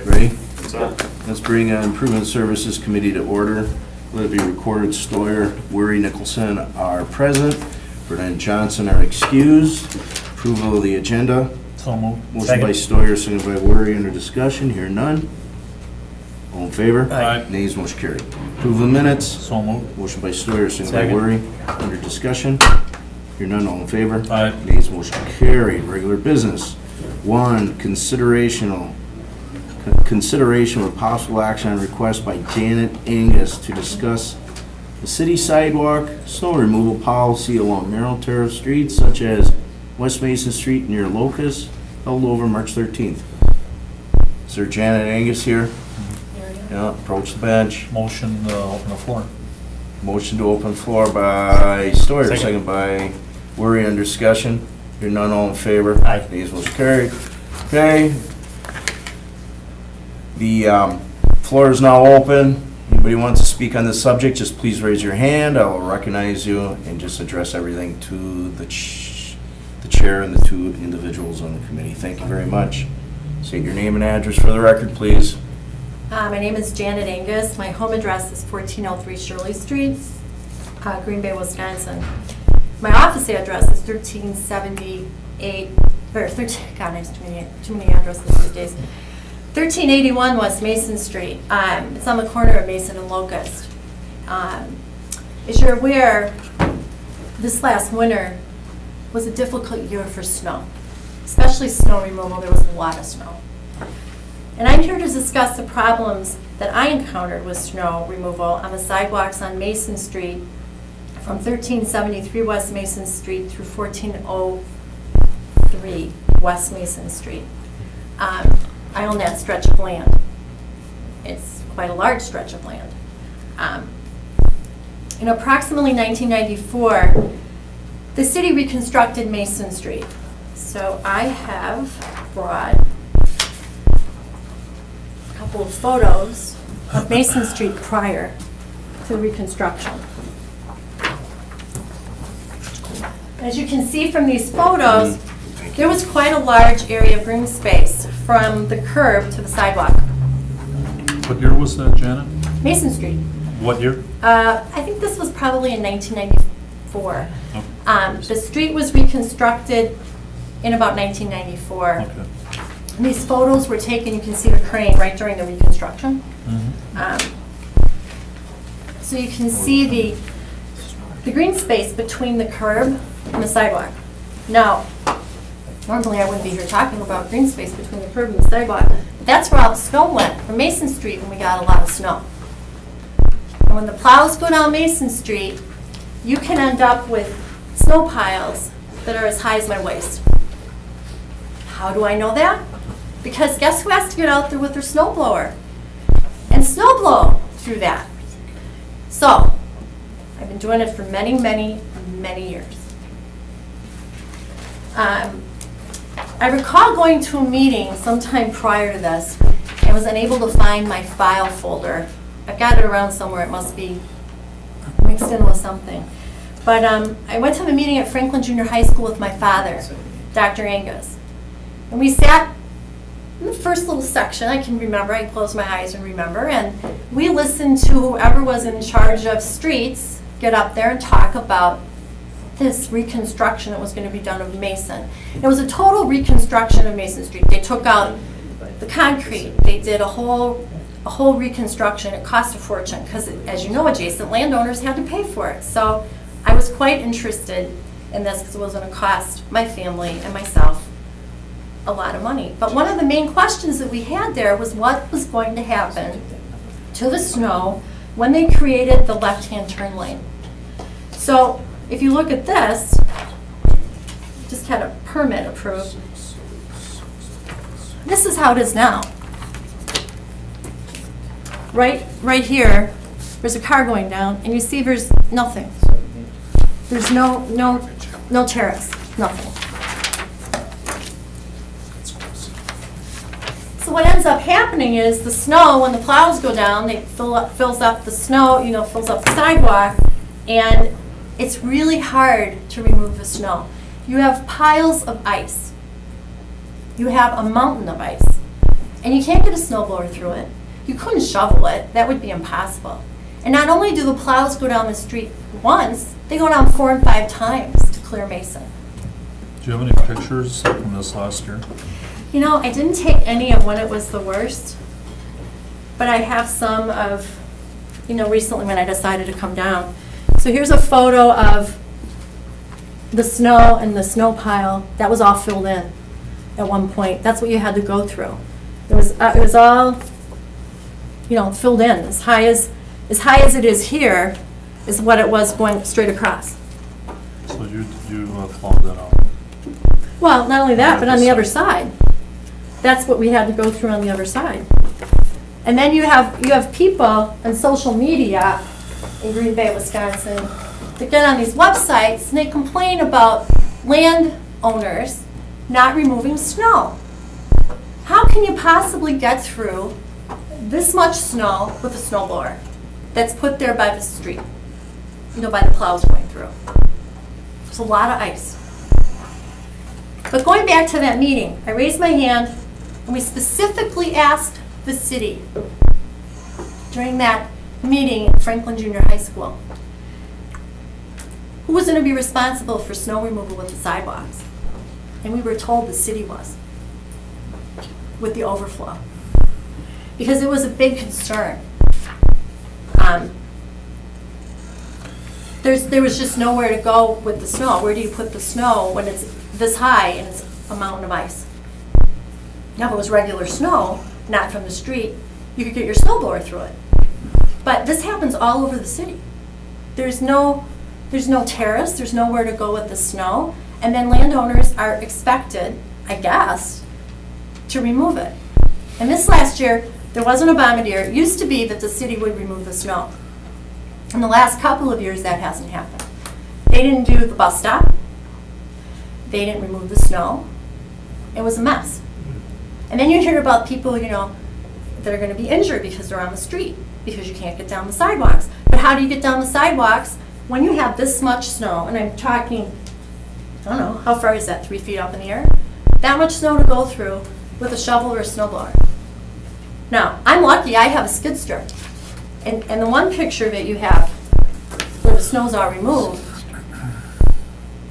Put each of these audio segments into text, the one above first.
Ready? What's up? Let's bring Improvement Services Committee to order. Let it be recorded Stoyer, Weary, Nicholson are present. Burnett and Johnson are excused. Approval of the agenda. So moved. Motion by Stoyer, seconded by Weary. Under discussion, hear none. All in favor? Aye. Nays, motion carried. Approval of minutes. So moved. Motion by Stoyer, seconded by Second. Weary. Under discussion, hear none. All in favor? Aye. Nays, motion carried. Regular business. 1, consideration with possible action on request by Janet Angus to discuss the city sidewalk snow removal policy along Merrill Terrace streets such as West Mason Street near Locust, held over March 13th. Is there Janet Angus here? Yeah, approach the bench. Motion to open the floor. Motion to open floor by Stoyer, Second. second by Worry. On discussion. Hear none, all in favor? Aye. Nays motion carried. Okay. The floor is now open. Anybody wants to speak on this subject, just please raise your hand. I will recognize you and just address everything to the chair and the two individuals on the committee. Thank you very much. State your name and address for the record, please. My name is Janet Angus. My home address is 1403 Shirley Street, Green Bay, Wisconsin. My office address is 1378, or 13, God, I have too many addresses these days. 1381 West Mason Street. It's on the corner of Mason and Locust. As you're aware, this last winter was a difficult year for snow, especially snow removal. There was a lot of snow. And I'm here to discuss the problems that I encountered with snow removal on the sidewalks on Mason Street from 1373 West Mason Street through 1403 West Mason Street. I own that stretch of land. It's quite a large stretch of land. In approximately 1994, the city reconstructed Mason Street. So I have brought a couple of photos of Mason Street prior to reconstruction. As you can see from these photos, there was quite a large area of green space from the curb to the sidewalk. What year was that, Janet? Mason Street. What year? I think this was probably in 1994. Oh. The street was reconstructed in about 1994. Okay. And these photos were taken, you can see the crane right during the reconstruction. So you can see the green space between the curb and the sidewalk. Now, normally I wouldn't be here talking about green space between the curb and the sidewalk, but that's where all the snow went, from Mason Street when we got a lot of snow. And when the plows go down Mason Street, you can end up with snow piles that are as high as my waist. How do I know that? Because guess who has to get out there with their snow blower and snow blow through that? So, I've been doing it for many, many, many years. I recall going to a meeting sometime prior to this and was unable to find my file folder. I've got it around somewhere, it must be mixed in with something. But I went to a meeting at Franklin Junior High School with my father, Dr. Angus. And we sat in the first little section, I can remember, I closed my eyes and remember, and we listened to whoever was in charge of streets get up there and talk about this reconstruction that was going to be done of Mason. It was a total reconstruction of Mason Street. They took out the concrete, they did a whole reconstruction. It cost a fortune because, as you know, adjacent landowners had to pay for it. So I was quite interested in this because it was going to cost my family and myself a lot of money. But one of the main questions that we had there was what was going to happen to the snow when they created the left-hand turn lane. So if you look at this, just had a permit approved. This is how it is now. Right here, there's a car going down, and you see there's nothing. There's no terrace, nothing. So what ends up happening is the snow, when the plows go down, they fills up the snow, fills up the sidewalk, and it's really hard to remove the snow. You have piles of ice. You have a mountain of ice. And you can't get a snow blower through it. You couldn't shovel it, that would be impossible. And not only do the plows go down the street once, they go down 4 and 5 times to clear Mason. Do you have any pictures from this last year? You know, I didn't take any of when it was the worst, but I have some of, you know, recently when I decided to come down. So here's a photo of the snow and the snow pile. That was all filled in at one point. That's what you had to go through. It was all, you know, filled in. As high as it is here is what it was going straight across. So you plowed that out? Well, not only that, but on the Yeah, other side. That's what we had to go through on the other side. And then you have people on social media in Green Bay, Wisconsin, that get on these websites and they complain about landowners not removing snow. How can you possibly get through this much snow with a snow blower that's put there by the street? You know, by the plows going through. There's a lot of ice. But going back to that meeting, I raised my hand and we specifically asked the city during that meeting at Franklin Junior High School, who was going to be responsible for snow removal with the sidewalks? And we were told the city was, with the overflow. Because it was a big concern. There was just nowhere to go with the snow. Where do you put the snow when it's this high and it's a mountain of ice? Now, if it was regular snow, not from the street, you could get your snowblower through it. But this happens all over the city. There's no terrace, there's nowhere to go with the snow, and then landowners are expected, I guess, to remove it. And this last year, there wasn't a bombardier. It used to be that the city would remove the snow. In the last couple of years, that hasn't happened. They didn't do the bus stop. They didn't remove the snow. It was a mess. And then you hear about people, you know, that are going to be injured because they're on the street, because you can't get down the sidewalks. But how do you get down the sidewalks when you have this much snow? And I'm talking, I don't know, how far is that, 3 feet up in the air? That much snow to go through with a shovel or a snowblower. Now, I'm lucky I have a skid steer. And the one picture that you have where the snow's all removed,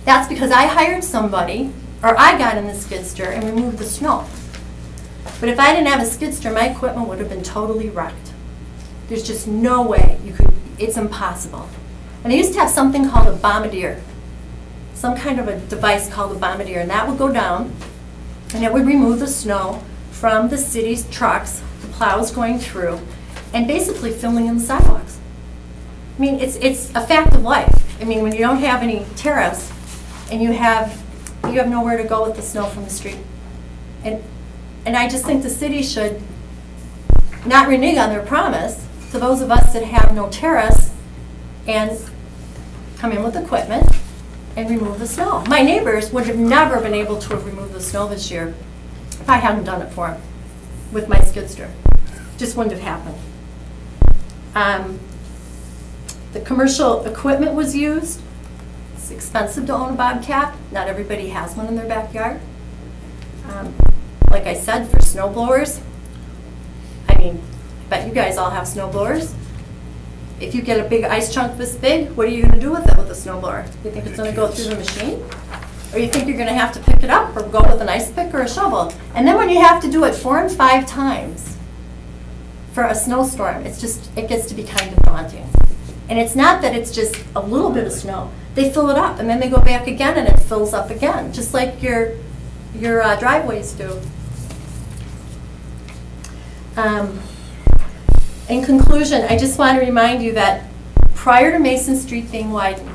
that's because I hired somebody, or I got in the skid steer and removed the snow. But if I didn't have a skid steer, my equipment would have been totally wrecked. There's just no way you could, it's impossible. And they used to have something called a bombardier, some kind of a device called a bombardier, and that would go down, and it would remove the snow from the city's trucks, the plows going through, and basically filling in the sidewalks. I mean, it's a fact of life. I mean, when you don't have any terrace, and you have nowhere to go with the snow from the street. And I just think the city should not renege on their promise to those of us that have no terrace and come in with equipment and remove the snow. My neighbors would have never been able to have removed the snow this year if I hadn't done it for them with my skid steer. Just wouldn't have happened. The commercial equipment was used. It's expensive to own a Bobcat. Not everybody has one in their backyard. Like I said, for snow blowers, I mean, I bet you guys all have snow blowers. If you get a big ice chunk this big, what are you going to do with it with a snow blower? You think it's going to go through the machine? Or you think you're going to have to pick it up or go with an ice pick or a shovel? And then when you have to do it 4 and 5 times for a snowstorm, it gets to be kind of daunting. And it's not that it's just a little bit of snow. They fill it up and then they go back again and it fills up again, just like your driveways do. In conclusion, I just want to remind you that prior to Mason Street being widened,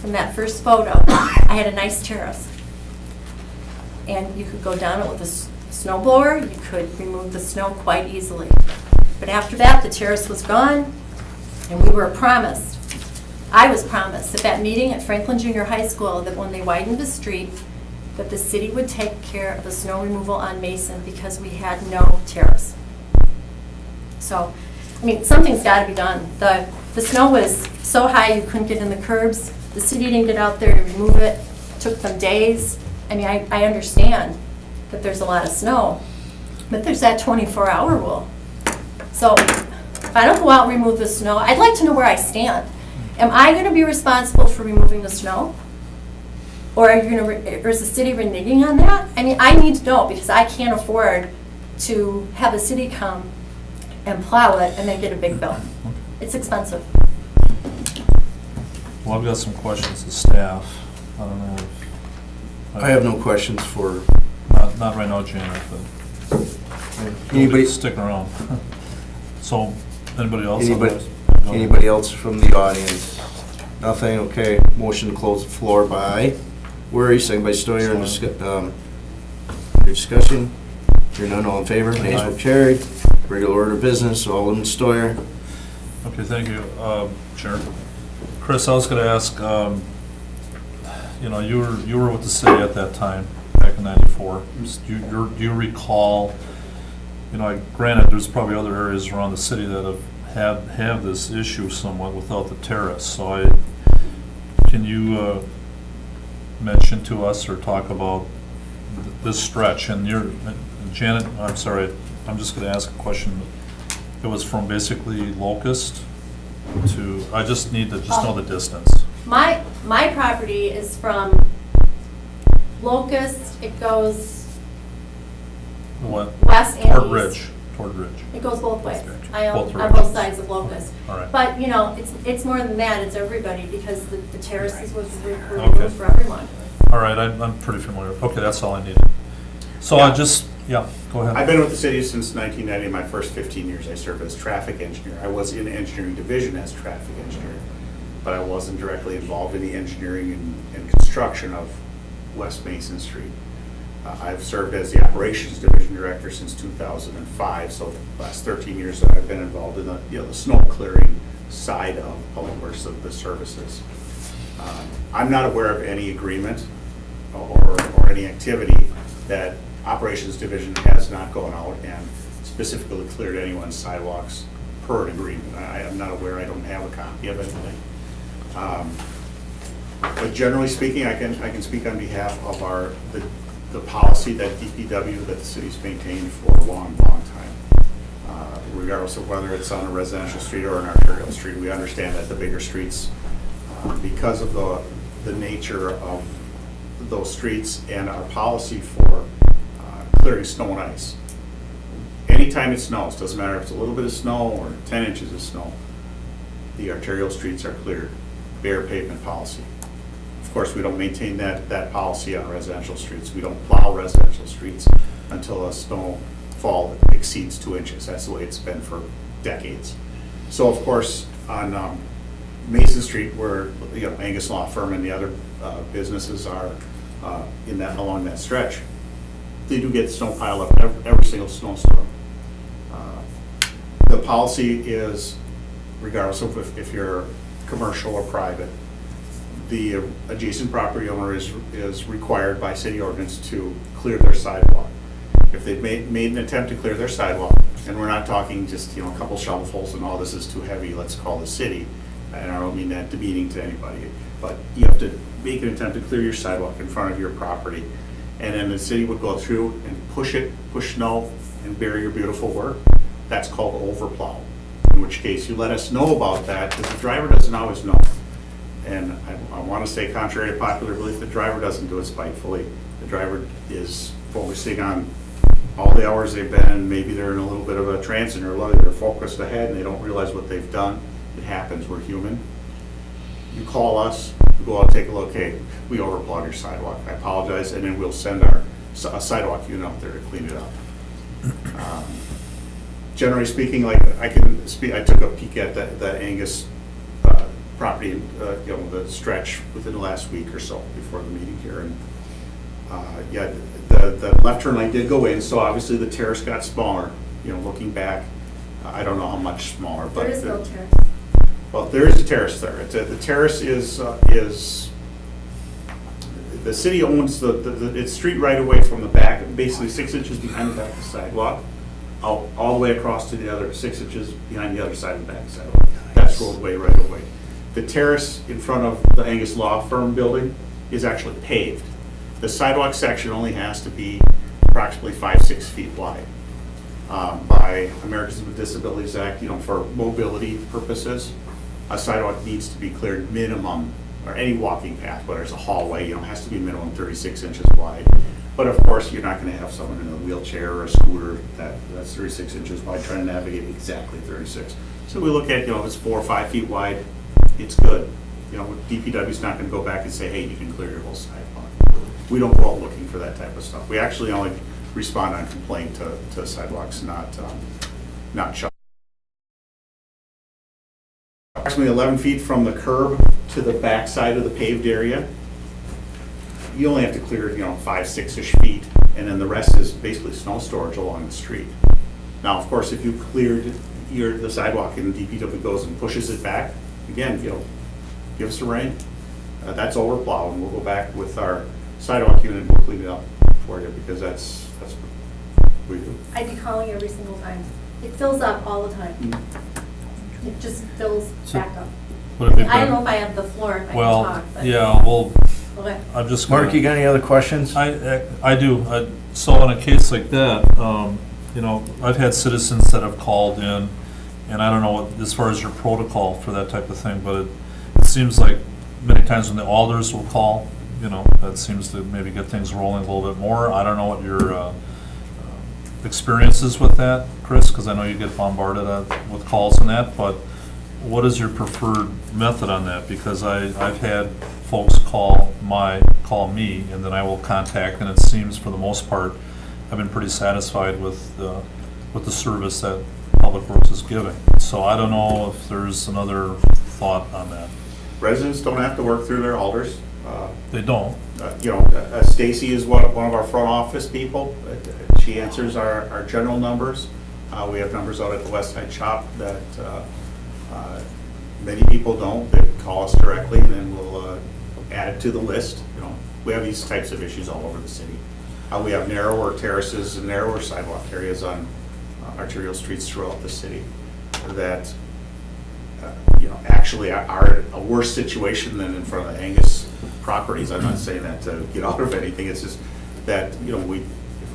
from that first photo, I had a nice terrace. And you could go down it with a snow blower, you could remove the snow quite easily. But after that, the terrace was gone, and we were promised, I was promised at that meeting at Franklin Junior High School that when they widened the street, that the city would take care of the snow removal on Mason because we had no terrace. So, I mean, something's got to be done. The snow was so high you couldn't get in the curbs. The city didn't get out there to remove it. It took them days. I mean, I understand that there's a lot of snow, But there's that 24-hour rule. So if I don't go out and remove the snow, I'd like to know where I stand. Am I gonna be responsible for removing the snow? Or are you gonna, or is the city reneging on that? I mean, I need to know, because I can't afford to have the city come and plow it and then get a big bill. It's expensive. Well, I've got some questions to staff. I don't know if. I have no questions for Not right now, Janet, but. anybody, Stick around. So, anybody else? Anybody- Otherwise, go ahead. anybody else from the audience? Nothing, okay. Motion to close the floor by Worry, second by Stoyer. Under discussion. Hearing none, all in favor? Nays will carry. Regular order of business, Alderman Stoyer. Okay, thank you, Chair. Chris, I was gonna ask, you were with the city at that time, back in '94. Do you recall, granted, there's probably other areas around the city that have this issue somewhat without the terrace, so can you mention to us or talk about this stretch? And Janet, I'm sorry, I'm just gonna ask a question. It was from basically Locust to, I just need to know the distance. My property is from Locust, it goes What? west and east. Toward Ridge. It goes both ways. I Both own on both directions. sides of Locust. All right. But, it's more than that, it's everybody, because the terraces were Okay. removed for everyone. All right, I'm pretty familiar. Okay, that's all I needed. So I just, go ahead. I've been with the city since 1990. My first 15 years, I served as traffic engineer. I was in engineering division as traffic engineer, but I wasn't directly involved in the engineering and construction of West Mason Street. I've served as the operations division director since 2005, so the last 13 years that I've been involved in the snow clearing side of public works of the services. I'm not aware of any agreement or any activity that operations division has not gone out and specifically cleared anyone's sidewalks per an agreement. I am not aware, I don't have a copy of anything. But generally speaking, I can speak on behalf of the policy that DPW, that the city's maintained for a long, long time. Regardless of whether it's on a residential street or an arterial street, we understand that the bigger streets, because of the nature of those streets and our policy for clearing snow and ice. Anytime it snows, doesn't matter if it's a little bit of snow or 10 inches of snow, the arterial streets are cleared, bare pavement policy. Of course, we don't maintain that policy on residential streets. We don't plow residential streets until a snowfall exceeds 2 inches. That's the way it's been for decades. So of course, on Mason Street, where Angus Law Firm and the other businesses are along that stretch, they do get snow piled up every single snowstorm. The policy is, regardless of if you're commercial or private, the adjacent property owner is required by city ordinance to clear their sidewalk. If they've made an attempt to clear their sidewalk, and we're not talking just a couple shovelfuls and all this is too heavy, let's call the city, and I don't mean that demeaning to anybody, but you have to make an attempt to clear your sidewalk in front of your property, and then the city would go through and push snow and bury your beautiful work. That's called overplow, in which case you let us know about that, because the driver doesn't always know. And I want to say, contrary to popular belief, the driver doesn't do it spitefully. The driver is focusing on all the hours they've been, maybe they're in a little bit of a trance and they're focused ahead and they don't realize what they've done. It happens, we're human. You call us, we go out and take a look, hey, we overplowed your sidewalk, I apologize, and then we'll send a sidewalk unit out there to clean it up. Generally speaking, I took a peek at the Angus property, the stretch within the last week or so before the meeting here, and the left turn lane did go in, so obviously the terrace got smaller. Looking back, I don't know how much smaller, but There is no terrace. well, there is a terrace there. The terrace is the city owns it's street right away from the back, basically 6 inches behind the back of the sidewalk, all the way across to the other 6 inches behind the other side of the back of the sidewalk. That's roadway right away. The terrace in front of the Angus Law Firm building is actually paved. The sidewalk section only has to be approximately 5-6 feet wide. by Americans with Disabilities Act, for mobility purposes, a sidewalk needs to be cleared minimum, or any walking path, whether it's a hallway, has to be minimum 36 inches wide. But of course, you're not going to have someone in a wheelchair or a scooter that's 36 inches wide trying to navigate exactly 36. So we look at, if it's 4 or 5 feet wide, it's good. DPW's not going to go back and say, hey, you can clear your whole sidewalk. We don't go out looking for that type of stuff. We actually only respond on complaint to sidewalks, not shut. Approximately 11 feet from the curb to the back side of the paved area, you only have to clear, 5, 6-ish feet, and then the rest is basically snow storage along the street. Now, of course, if you cleared the sidewalk and DPW goes and pushes it back, again, give us a rain. That's overplowed, and we'll go back with our sidewalk unit and we'll clean it up for you, because that's what we do. I'd be calling every single time. It fills up all the time. It just fills back up. Would it be I don't know better- if I have the floor, if I can Well, talk, but. yeah, well, Okay. I'm just. Mark, gonna- you got any other questions? I do. So in a case like that, I've had citizens that have called in, and I don't know what, as far as your protocol for that type of thing, but it seems like many times when the alders will call, that seems to maybe get things rolling a little bit more. I don't know what your experiences with that, Chris, because I know you get bombarded with calls and that, but what is your preferred method on that? Because I've had folks call me, and then I will contact, and it seems for the most part, I've been pretty satisfied with the service that Public Works is giving. So I don't know if there's another thought on that. Residents don't have to work through their alders. They don't. Stacy is one of our front office people. She answers our general numbers. We have numbers out at the West Side Shop that many people don't. They call us directly, and then we'll add it to the list. We have these types of issues all over the city. We have narrower terraces and narrower sidewalk areas on arterial streets throughout the city that actually are a worse situation than in front of the Angus properties. I'm not saying that to get out of anything. It's just that, if we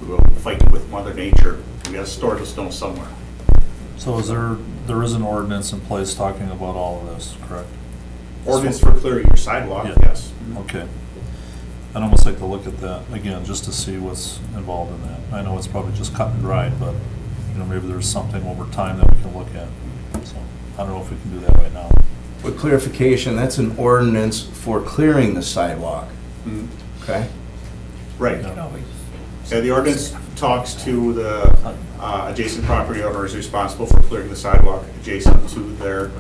go fight with Mother Nature, we got to store the snow somewhere. So there is an ordinance in place talking about all of this, correct? Ordinance for clearing your sidewalk, Yeah. yes. Okay. I'd almost like to look at that again, just to see what's involved in that. I know it's probably just cut and dried, but, maybe there's something over time that we can look at. So I don't know if we can do that right now. With clarification, that's an ordinance for clearing the sidewalk, Mhm. okay? Right. Yeah. Yeah, the ordinance talks to the adjacent property owner is responsible for clearing the sidewalk adjacent to the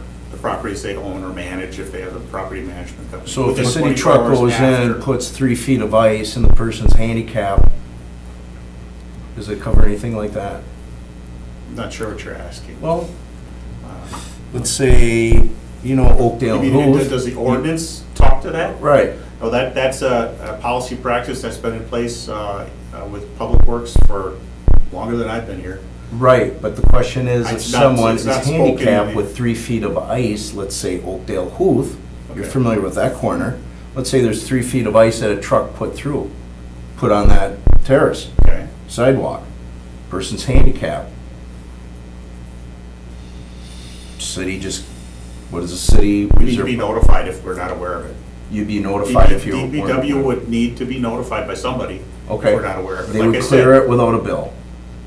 properties they own or manage if they have a property management company. So if the Within city 24 truck hours goes in and after. puts 3 feet of ice and the person's handicapped, does it cover anything like that? I'm not sure what you're asking. Well, Uh, let's say, Oakdale You mean, Booth. does the ordinance talk to that? Right, Oh, that's a policy practice that's been in place with Public Works for longer than I've been here. right, but the question is, if It's not- someone it's is not spoken in handicapped the- with 3 feet of ice, let's say Oakdale Booth, you're Okay. familiar with that corner, let's say there's 3 feet of ice that a truck put on that terrace, Okay. sidewalk, person's handicapped. City just, what is the city? We need to be notified if we're not aware of it. You'd be notified if you were. DPW would need to be notified by somebody if Okay. we're not aware of it. They Like would I clear said, it without a bill.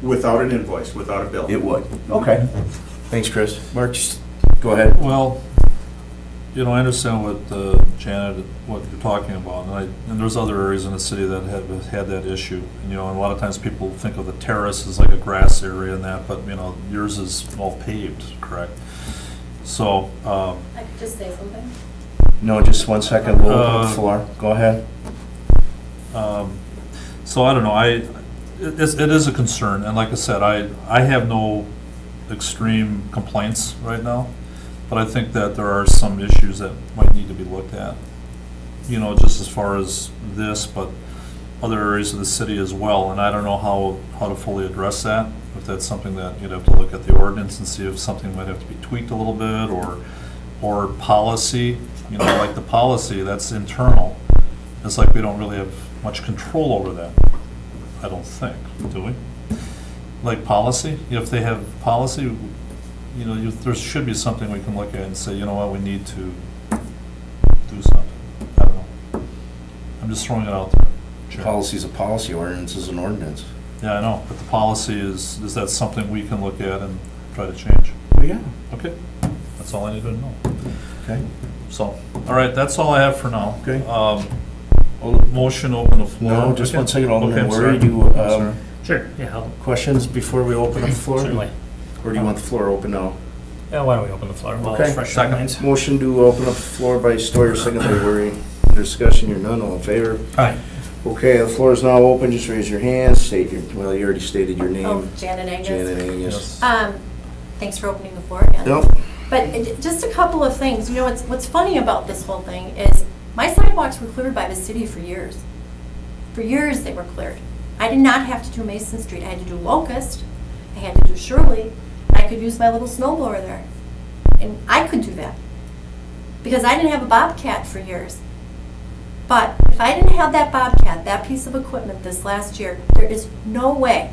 without an invoice, without a bill. It would. Okay. Thanks, Chris. Mark, just go ahead. Well, I understand what Janet, what you're talking about, and there's other areas in the city that have had that issue. And, a lot of times people think of the terrace as like a grass area and that, but, yours is all paved, correct? So, I could just say something. No, just 1 second. We'll open the Uh, floor. Go ahead. so I don't know, it is a concern, and like I said, I have no extreme complaints right now, but I think that there are some issues that might need to be looked at. Just as far as this, but other areas of the city as well, and I don't know how to fully address that, if that's something that you'd have to look at the ordinance and see if something might have to be tweaked a little bit, or policy, like the policy, that's internal. It's like we don't really have much control over that, I don't think, do we? like policy, if they have policy, you know, there should be something we can look at and say, you know what, we need to do something. I don't know. I'm just throwing it out there. Chair. Policy's a policy, ordinance is an ordinance. Yeah, I know, but the policy is that something we can look at and try to change? Well, yeah. Okay, that's all I need to know. Okay. So, all right, that's all I have for now. Okay. Motion to open the floor. No, just one second, Alderman Okay, I'm Worry, sorry. do you, I'm sorry. Sure, yeah, I'll, questions before we open up the floor? certainly. Or do you want the floor open now? Yeah, why don't we open the floor? Well, Okay. fresh Second. minds. Motion to open up the floor by Stoyer, second by Worry. Discussion, you're none, all in favor? Aye. Okay, the floor is now open, just raise your hand, state your, well, you already stated your Oh, name. Janet Angus. Janet Angus. Yes. Thanks for opening the floor again. Yep. But just a couple of things. You know, what's funny about this whole thing is my sidewalks were cleared by the city for years. For years they were cleared. I did not have to do Mason Street. I had to do Locust. I had to do Shirley. And I could use my little snow blower there. And I could do that. Because I didn't have a Bobcat for years. But if I didn't have that Bobcat, that piece of equipment this last year, there is no way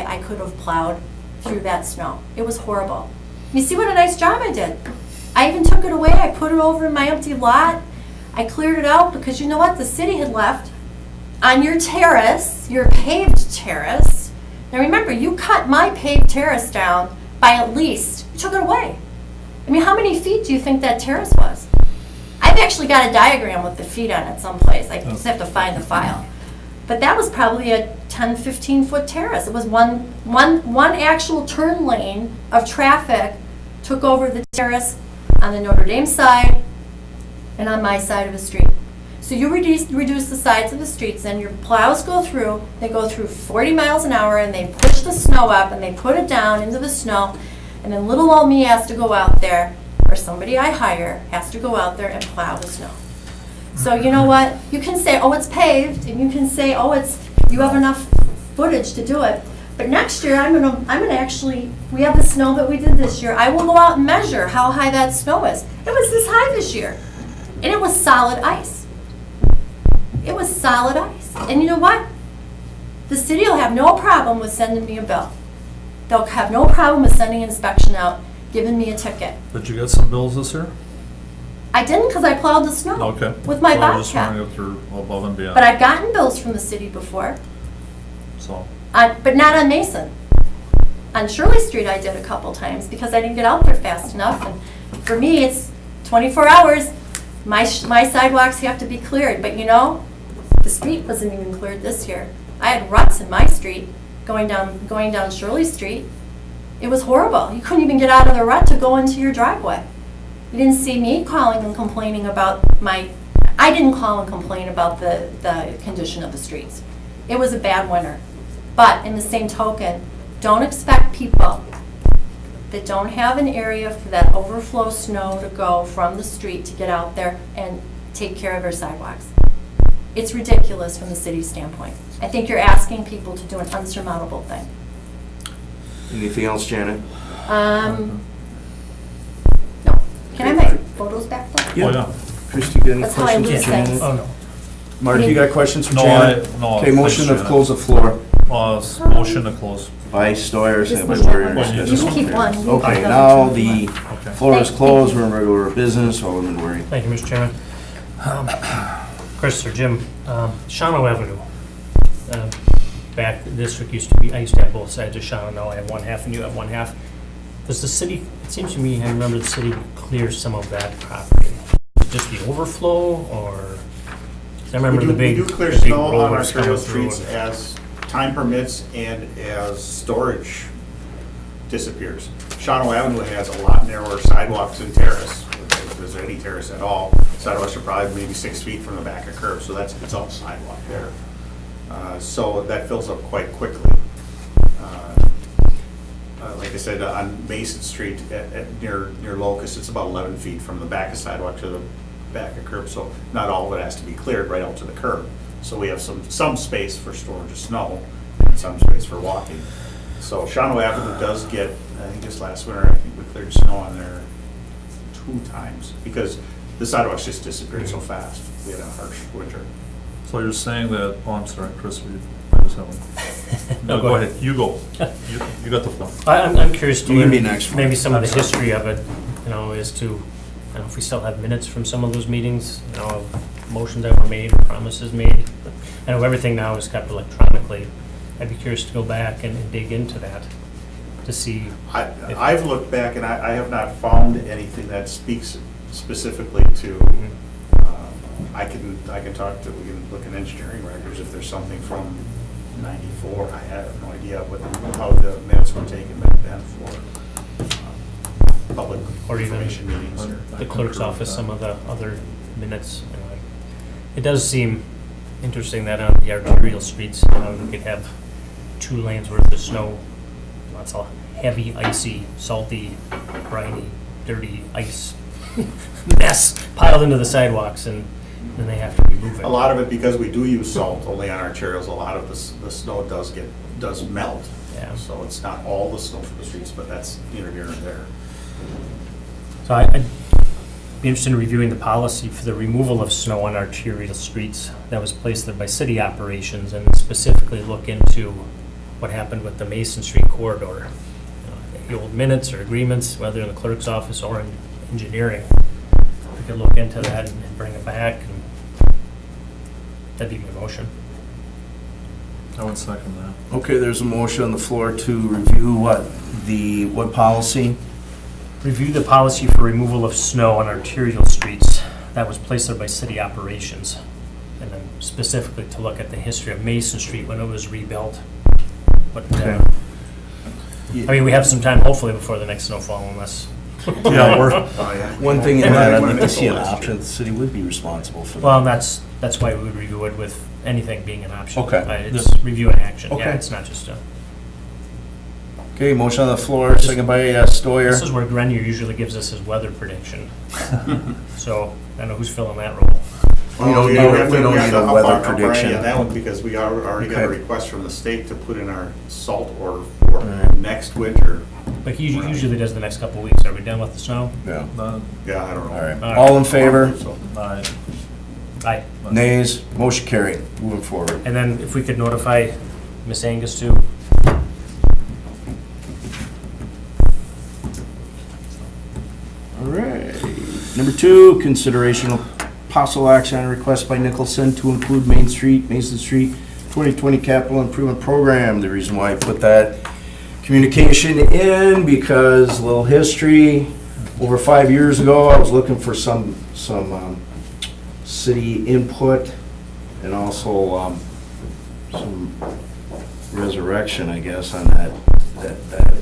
I could have plowed through that snow. It was horrible. You see what a nice job I did. I even took it away. I put it over in my empty lot. I cleared it out because you know what? The city had left on your terrace, your paved terrace. Now remember, you cut my paved terrace down by at least, you took it away. I mean, how many feet do you think that terrace was? I've actually got a diagram with the feet on it someplace. I just have to find the file. But that was probably a 10, 15-foot terrace. It was one actual turn lane of traffic took over the terrace on the Notre Dame side and on my side of the street. So you reduce the sides of the streets, and your plows go through. They go through 40 miles an hour, and they push the snow up, and they put it down into the snow. And then little old me has to go out there, or somebody I hire has to go out there and plow the snow. So you know what? You can say, oh, it's paved, and you can say, oh, you have enough footage to do it. But next year, I'm gonna actually, we have the snow that we did this year. I will go out and measure how high that snow is. It was this high this year, and it was solid ice. It was solid ice. And you know what? The city will have no problem with sending me a bill. They'll have no problem with sending inspection out, giving me a ticket. Did you get some bills this year? I didn't because I plowed the snow Okay. with my Well, I was just Bobcat. wondering if they're above and beyond. But I've gotten bills from the city before, So, but not on Mason. On Shirley Street, I did a couple times because I didn't get out there fast enough. And for me, it's 24 hours. My sidewalks have to be cleared. But you know, the street wasn't even cleared this year. I had ruts in my street going down Shirley Street. It was horrible. You couldn't even get out of the rut to go into your driveway. You didn't see me calling and complaining about I didn't call and complain about the condition of the streets. It was a bad winter. But in the same token, don't expect people that don't have an area for that overflow snow to go from the street to get out there and take care of their sidewalks. It's ridiculous from the city's standpoint. I think you're asking people to do an unsurmountable thing. Anything else, Janet? No. Can I have my photos back though? oh, yeah. Christie, got any That's how I questions for lose things. Janet? Oh, no. Mark, you got questions for No, Janet? no, Okay, motion to thanks, close the floor Motion to close. by Stoyer, Just second by need that Warrior. one. You You keep one. You Okay, keep now those. the Okay. floor is Thank closed, you. we're in regular business, Alderman Worry. Thank you, Mr. Chairman. Chris or Jim, Shawano Avenue. Back, the district used to be, I used to have both sides of Shawano, now I have one half and you have one half. Does the city, it seems to me, I remember the city clear some of that property. Just the overflow, or? 'Cause I remember the big. We do clear the big snow on our rollers coming trail through streets and- as time permits and as storage disappears. Shawano Avenue has a lot narrower sidewalks and terrace, if there's any terrace at all. Sidewalks are probably maybe 6 feet from the back of curb, so it's all sidewalk there. So that fills up quite quickly. Like I said, on Mason Street near Locust, it's about 11 feet from the back of sidewalk to the back of curb, so not all of it has to be cleared right out to the curb. So we have some space for storage of snow and some space for walking. So Shawano Avenue does get, I think this last winter, I think we cleared snow on there 2 times because the sidewalks just disappeared so fast. We had a harsh winter. So you're saying that, oh, I'm sorry, Chris, I Ms. Helen. No, go ahead, you go. You got the floor. I'm curious to You can be learn next. maybe some of the history of it, as to, I don't know if we still have minutes from some of those meetings, of motions that were made, promises made. I know everything now is kept electronically. I'd be curious to go back and dig into that to see. I've looked back and I have not found anything that speaks specifically to, I can talk to, we can look in engineering records if there's something from 94. I have no idea how the minutes were taken back then for public Or even information meetings. the clerk's office, some of the other minutes. It does seem interesting that on the arterial streets, we could have 2 lanes worth of snow. That's a heavy, icy, salty, briny, dirty ice mess piled into the sidewalks, and then they have to remove it. A lot of it, because we do use salt only on arterials, a lot of the snow does melt. Yeah. So it's not all the snow for the streets, but that's neither here nor there. So I'd be interested in reviewing the policy for the removal of snow on arterial streets that was placed there by city operations, and specifically look into what happened with the Mason Street corridor. The old minutes or agreements, whether in the clerk's office or in engineering. We could look into that and bring it back, and that'd be my motion. I would second that. Okay, there's a motion on the floor to review what policy? Review the policy for removal of snow on arterial streets that was placed there by city operations. And then specifically to look at the history of Mason Street when it was rebuilt. But, Okay. I mean, we have some time hopefully before the next snowfall unless. Yeah, we're, Oh, yeah. One thing in And that, I I'd wanna like to make see a an list. option, the city would be responsible for that. Well, that's why we would review it with anything being an option. Okay. It's review and action. Okay. Yeah, it's not just a. Okay, motion on the floor, second by Stoyer. This is where Grenier usually gives us his weather prediction. So I don't know who's filling that role. We don't Oh, need yeah, a- have we to- don't have need to a up weather our Brian prediction. on that one, because we already got a Okay. request from the state to put in our salt order for Alright. next winter. But he usually does the next couple of weeks. Are we done with the snow? Yeah, Yeah, I don't know. all right. All right. All in favor? So, aye. Aye. Nays, motion carried, moving forward. And then if we could notify Miss Angus too. All right. Number 2, consideration of possible action on a request by Nicholson to include Mason Street 2020 Capital Improvement Program. The reason why I put that communication in, because a little history, over 5 years ago, I was looking for some city input and also some resurrection, I guess, on that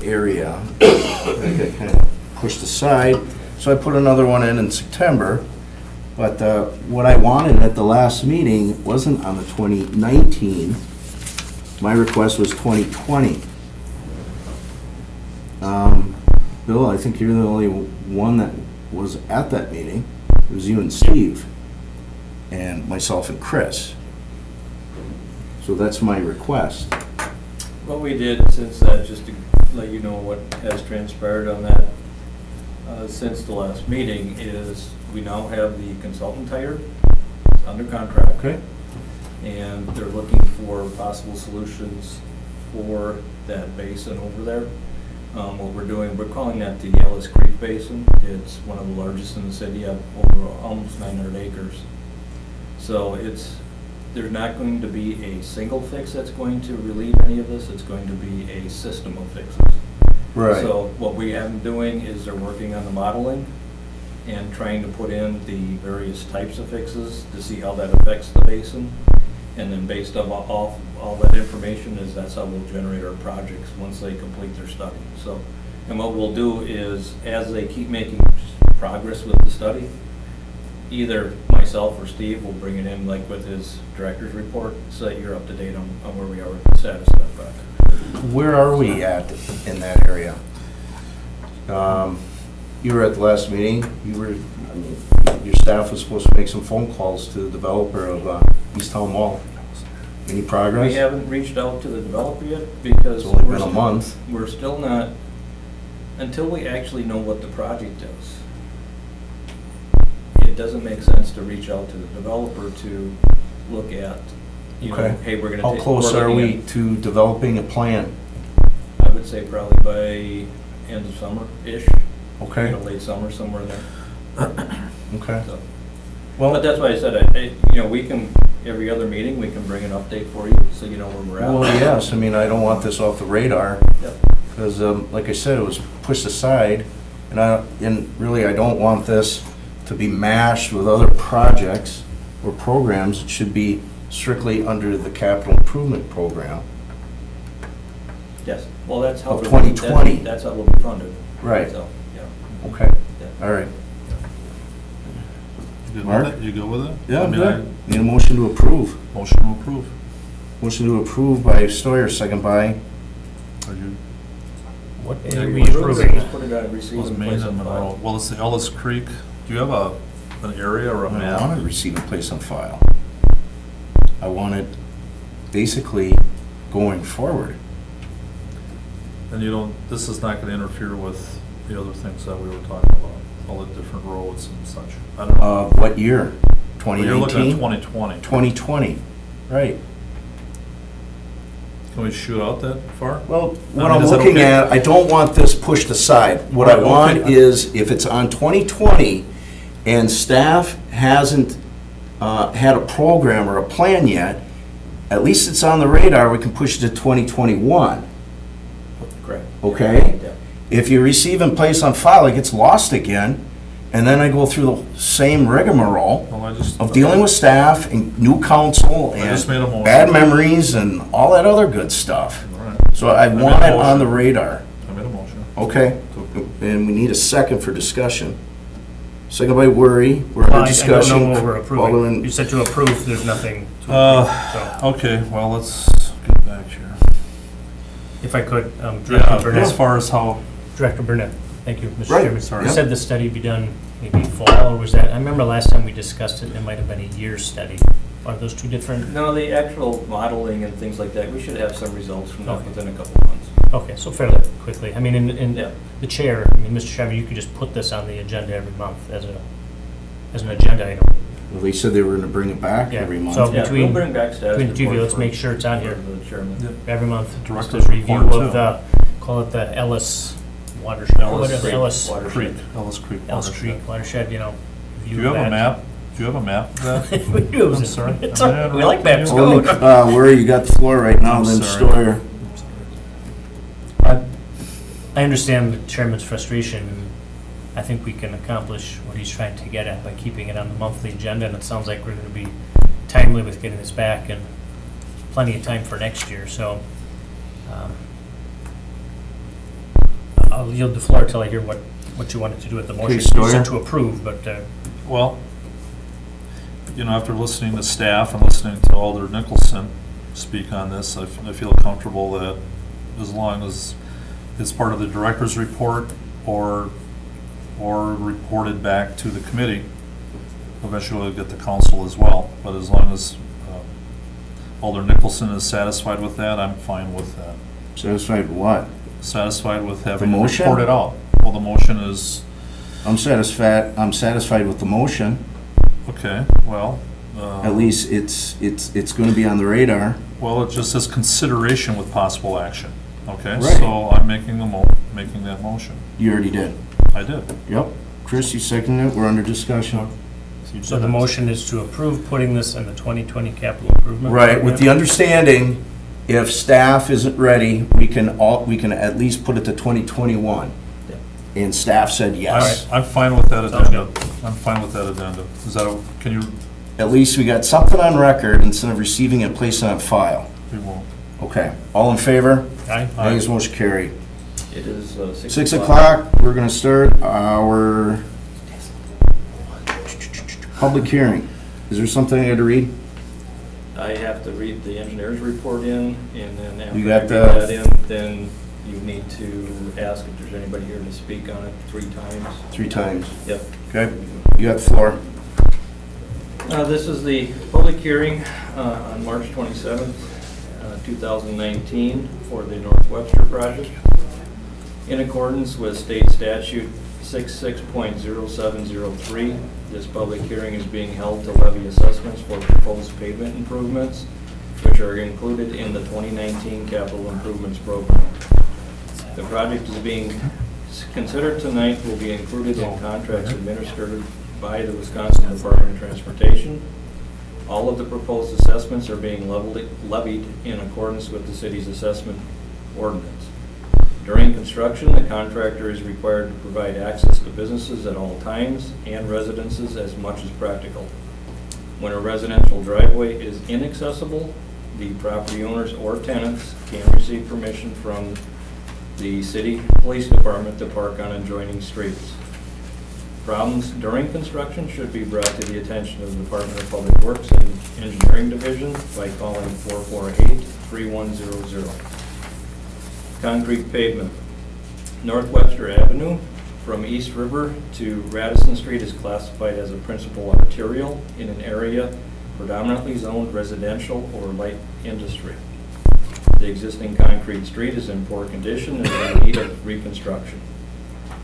area. That got kind of pushed aside. So I put another one in September. But what I wanted at the last meeting wasn't on the 2019. My request was 2020. Bill, I think you're the only one that was at that meeting. It was you and Steve, and myself and Chris. So that's my request. What we did since that, just to let you know what has transpired on that, since the last meeting, is we now have the consultant hired, under contract. Okay. And they're looking for possible solutions for that basin over there. What we're doing, we're calling that the Ellis Creek Basin. It's one of the largest in the city, up over almost 900 acres. So there's not going to be a single fix that's going to relieve any of this. It's going to be a system of fixes. Right. So what we have them doing is they're working on the modeling and trying to put in the various types of fixes to see how that affects the basin. And then based on all that information, that's how we'll generate our projects once they complete their study. So, and what we'll do is, as they keep making progress with the study, either myself or Steve will bring it in, like with his director's report, so that you're up to date on where we are with the status of that project. Where are we at in that area? You were at the last meeting. Your staff was supposed to make some phone calls to the developer of East Town Mall. Any progress? We haven't reached out to the developer yet because It's only been a month. We're still not, until we actually know what the project is. It doesn't make sense to reach out to the developer to look at you know, Okay. hey, we're gonna How take. close we're are looking we to developing a plan? at- I would say probably by end of summer-ish. Okay, Late summer, somewhere in there. okay. So- Well, But that's why I said, you know, we can, every other meeting, we can bring an update for you, so you know where we're at. well, yes, I mean, I don't want this off the radar, Yep. because, like I said, it was pushed aside, and really, I don't want this to be mashed with other projects or programs. It should be strictly under the capital improvement program. Yes, well, that's how. Of we'll- 2020. That's how we'll be funded. Right, So, yeah. okay, Yeah. all right. You good Mark? with it? You go with it? Yeah, I I'm mean, good. Need a motion to approve. Motion to approve. Motion to approve by Stoyer, second by, Are you, What Yeah, are you we approve it, approving? just put it on receive was and Main place and on file. Monroe? Well, it's the Ellis Creek. Do you have an area or a I don't map? want to receive and place on file. I want it basically going forward. And you don't, this is not gonna interfere with the other things that we were talking about, all the different roads and such. I don't know. What year? Well, you're looking at 2019? 2020. 2020, right. Can we shoot out that far? Well, what mean, I'm is that looking okay? at, I don't want this pushed aside. What I Right, want okay. is, if it's on 2020 and staff hasn't had a program or a plan yet, at least it's on the radar, we can push it to 2021, Correct. okay? Yeah. If you receive and place on file, it gets lost again, and then I go through the same rigmarole Well, I just. of dealing with staff and new council I just made a and motion. bad memories and all that other good stuff. All right, So I made want a it on the motion. radar, I made a motion. okay? To approve. And we need a second for discussion. Second by Worry, we're Well, under I discussion. don't know what we're approving. Following- You said to approve, there's nothing to approve, so Okay, well, let's get back here. if I could, Yeah, Director as Burnett. far as how, Director Burnett, thank you, Mr. Right, Chairman. sorry. You said the study be done maybe fall, or was that, I remember last time we discussed it, it might have been a year study. Are those two different? No, the actual modeling and things like that, we should have some results from that Okay. within a couple of months. Okay, so fairly quickly. I mean, in Yeah. the chair, I mean, Mr. Chairman, you could just put this on the agenda every month as an agenda item. Well, they said they were gonna bring it back Yeah, every month. so- Yeah, Between- we'll bring back status between the two of you, reports let's make sure it's on here. for the chairman. Every month, just Director's a review report, of too. the, call it the Ellis watershed, Ellis whatever, Creek Ellis, watershed. Creek, Ellis Creek. Ellis watershed. Creek watershed, you know. Do you have a map? Do you have a map of that? We do. I'm sorry. It's all right. We like maps. Well, Go. Worry, you got the floor right now, I'm then sorry. Stoyer. I understand the chairman's frustration, and I think we can accomplish what he's trying to get at by keeping it on the monthly agenda, and it sounds like we're gonna be timely with getting this back and plenty of time for next year, so. I'll yield the floor till I hear what you wanted to do with the motion. You Stoyer? said to approve, but, Well, you know, after listening to staff and listening to Alder Nicholson speak on this, I feel comfortable that as long as it's part of the director's report or reported back to the committee, eventually we'll get the council as well. But as long as Alder Nicholson is satisfied with that, I'm fine with that. Satisfied with what? Satisfied with having it motion? reported out. Well, the motion is, I'm satisfied with the motion. okay, well. At least it's gonna be on the radar. Well, it just says consideration with possible action, okay? Right. So I'm making making that motion. You already did. I did. Yep. Chris, you seconded it, we're under discussion. so the motion is to approve putting this in the 2020 capital improvement. Right, with the understanding, if staff isn't ready, we can at least put it to 2021. And staff said All yes. right, I'm fine with that Sounds addenda. I'm fine with that addenda. Is that, can you, At least we got something on record instead of receiving and placing on file. we won't. Okay, all in favor? Aye. Ayes, motion carried. It is 6 o'clock, we're gonna start our public hearing. Is there something I got to read? I have to read the engineer's report in, and then after I You read got that the- in, then you need to ask if there's anybody here to speak on it 3 times. 3 times. Yep. Okay, you got the floor. This is the public hearing on March 27th, 2019 for the North Webster project. In accordance with state statute 66.0703, this public hearing is being held to levy assessments for proposed pavement improvements which are included in the 2019 capital improvements program. The project is being considered tonight will be included in contracts administered by the Wisconsin Department of Transportation. All of the proposed assessments are being levied in accordance with the city's assessment ordinance. During construction, the contractor is required to provide access to businesses at all times and residences as much as practical. When a residential driveway is inaccessible, the property owners or tenants can receive permission from the city police department to park on adjoining streets. Problems during construction should be brought to the attention of the Department of Public Works and Engineering Division by calling 448-3100. Concrete pavement. North Webster Avenue from East River to Radisson Street is classified as a principal arterial in an area predominantly zoned residential or light industry. The existing concrete street is in poor condition and in need of reconstruction.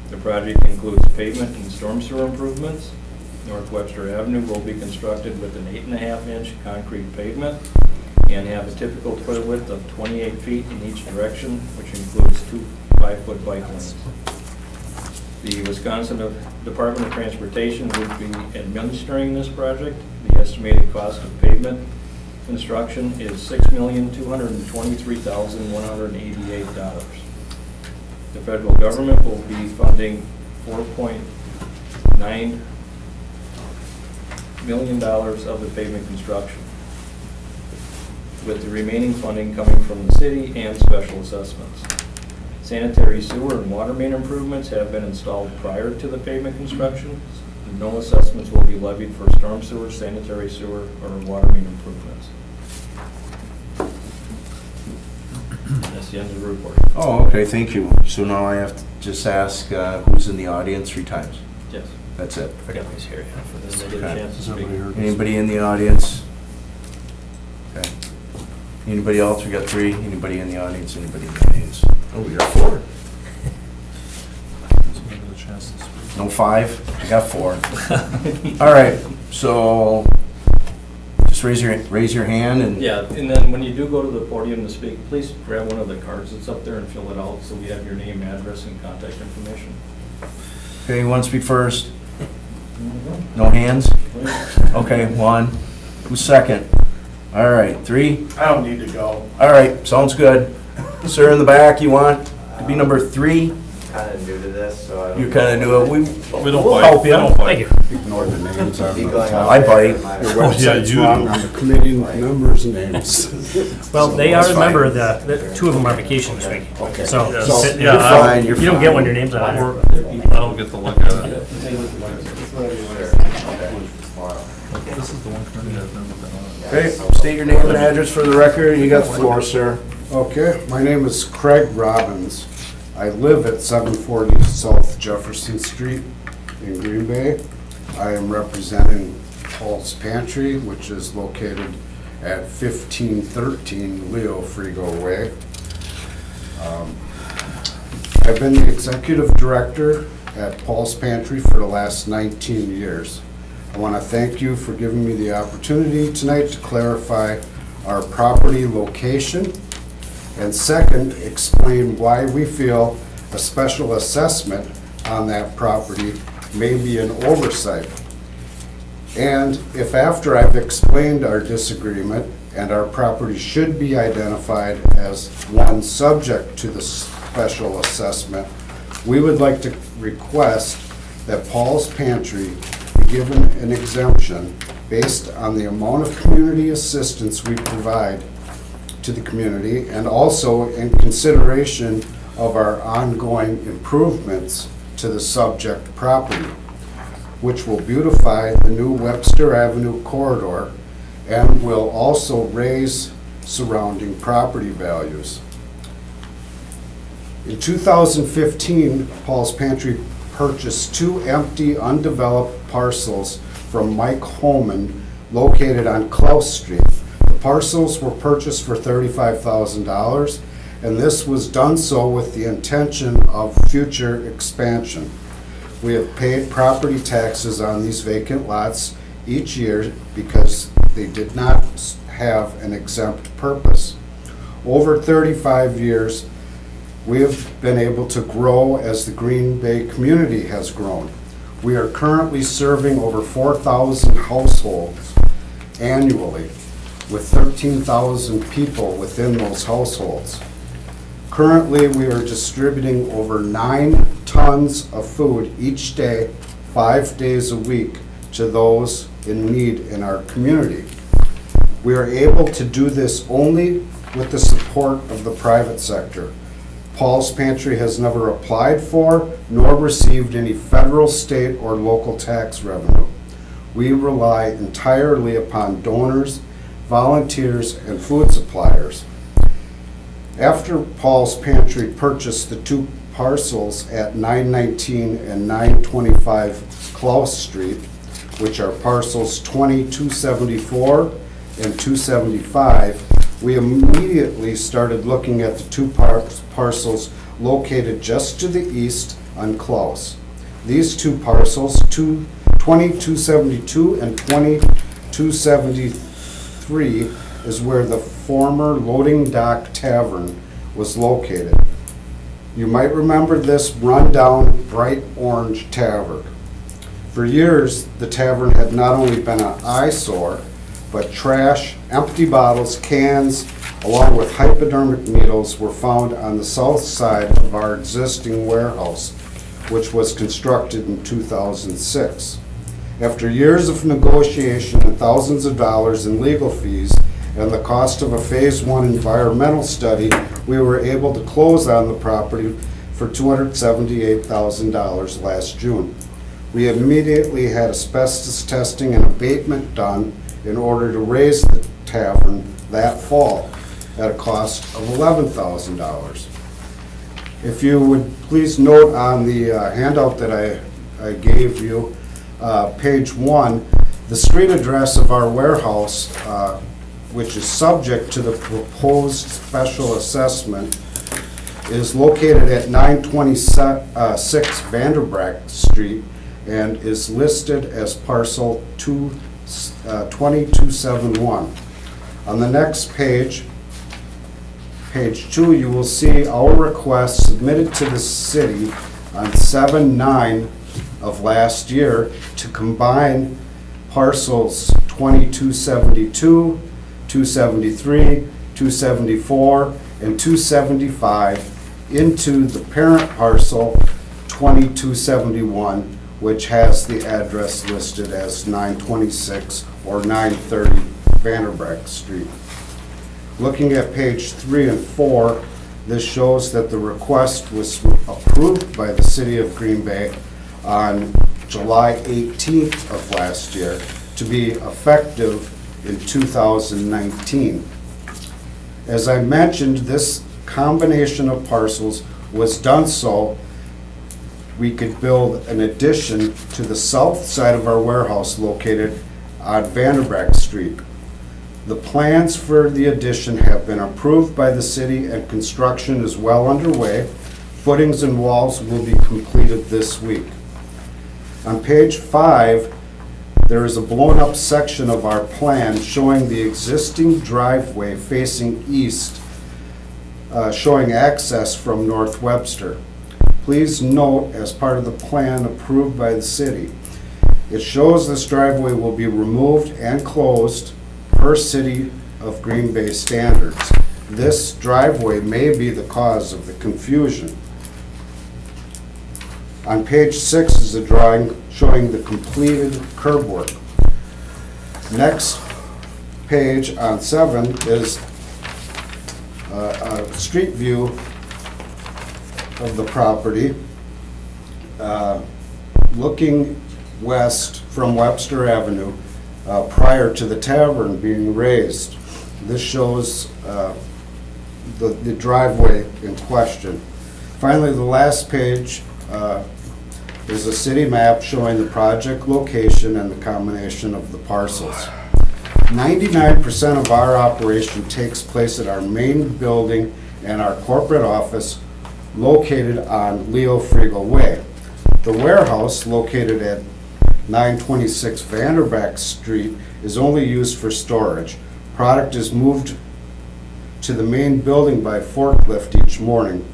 The project includes pavement and storm sewer improvements. North Webster Avenue will be constructed with an 8.5-inch concrete pavement and have a typical clear width of 28 feet in each direction, which includes 2 5-foot bike lanes. The Wisconsin Department of Transportation will be administering this project. The estimated cost of pavement construction is $6,223,188. The federal government will be funding $4.9 million of the pavement construction, with the remaining funding coming from the city and special assessments. Sanitary sewer and water main improvements have been installed prior to the pavement construction. No assessments will be levied for storm sewer, sanitary sewer, or water main improvements. That's the end of the report. Oh, okay, thank you. So now I have to just ask who's in the audience 3 times. Yes. That's it. Forgot who's here. Yeah, for this. Then they get a Okay. chance to Is speak. everybody heard? Anybody in the audience? Okay. Anybody else? We got 3. Anybody in the audience? Anybody in the audience? Oh, we got 4. Somebody get a chance to speak. No 5? I got 4. All right, so just raise your hand and. Yeah, and then when you do go to the podium to speak, please grab one of the cards that's up there and fill it out so we have your name, address, and contact information. Okay, who wants to speak first? No hands? Okay, 1. Who's second? All right, 3. I don't need to go. All right, sounds good. Sir in the back, you want to be number 3? Kind of new to this, so I don't. You kind of knew it. We don't We'll bite. help We you. don't bite. Thank you. Ignore the names on Keep the going top. on I there. bite. Your Oh, yeah, website's you wrong do. on the committee members' names. Well, they That's are a member fine. of the 2 of them are vacation this week. Okay. So, Yeah, you sit- yeah, you fine, you're don't get when fine. your name's on I it. don't get to look at it. This is the one committee I've never been on. Okay, state your name and address for the record. You got the floor, sir. Okay, my name is Craig Robbins. I live at 740 South Jefferson Street in Green Bay. I am representing Paul's Pantry, which is located at 1513 Leo Frigo Way. I've been the executive director at Paul's Pantry for the last 19 years. I want to thank you for giving me the opportunity tonight to clarify our property location, and second, explain why we feel a special assessment on that property may be an oversight. And if after I've explained our disagreement and our property should be identified as one subject to the special assessment, we would like to request that Paul's Pantry be given an exemption based on the amount of community assistance we provide to the community, and also in consideration of our ongoing improvements to the subject property, which will beautify the new Webster Avenue corridor and will also raise surrounding property values. In 2015, Paul's Pantry purchased 2 empty, undeveloped parcels from Mike Holman located on Klaus Street. The parcels were purchased for $35,000, and this was done so with the intention of future expansion. We have paid property taxes on these vacant lots each year because they did not have an exempt purpose. Over 35 years, we have been able to grow as the Green Bay community has grown. We are currently serving over 4,000 households annually, with 13,000 people within those households. Currently, we are distributing over 9 tons of food each day, 5 days a week, to those in need in our community. We are able to do this only with the support of the private sector. Paul's Pantry has never applied for nor received any federal, state, or local tax revenue. We rely entirely upon donors, volunteers, and food suppliers. After Paul's Pantry purchased the 2 parcels at 919 and 925 Klaus Street, which are parcels 2274 and 275, we immediately started looking at the 2 parcels located just to the east on Klaus. These 2 parcels, 2272 and 2273, is where the former Loading Dock Tavern was located. You might remember this rundown bright orange tavern. For years, the tavern had not only been an eyesore, but trash, empty bottles, cans, along with hypodermic needles were found on the south side of our existing warehouse, which was constructed in 2006. After years of negotiation and thousands of dollars in legal fees and the cost of a Phase 1 environmental study, we were able to close on the property for $278,000 last June. We immediately had asbestos testing and abatement done in order to raise the tavern that fall at a cost of $11,000. If you would please note on the handout that I gave you, page 1, the street address of our warehouse, which is subject to the proposed special assessment, is located at 926 Vanderbrack Street and is listed as parcel 2271. On the next page, page 2, you will see our request submitted to the city on 7/9 of last year to combine parcels 2272, 273, 274, and 275 into the parent parcel 2271, which has the address listed as 926 or 930 Vanderbrack Street. Looking at page 3 and 4, this shows that the request was approved by the City of Green Bay on July 18th of last year to be effective in 2019. As I mentioned, this combination of parcels was done so we could build an addition to the south side of our warehouse located on Vanderbrack Street. The plans for the addition have been approved by the city and construction is well underway. Footings and walls will be completed this week. On page 5, there is a blown-up section of our plan showing the existing driveway facing east, showing access from North Webster. Please note, as part of the plan approved by the city, it shows this driveway will be removed and closed per City of Green Bay standards. This driveway may be the cause of the confusion. On page 6 is a drawing showing the completed curb work. Next page on 7 is a street view of the property, looking west from Webster Avenue prior to the tavern being raised. This shows the driveway in question. Finally, the last page is a city map showing the project location and the combination of the parcels. 99% of our operation takes place at our main building and our corporate office located on Leo Frigo Way. The warehouse, located at 926 Vanderbrack Street, is only used for storage. Product is moved to the main building by forklift each morning,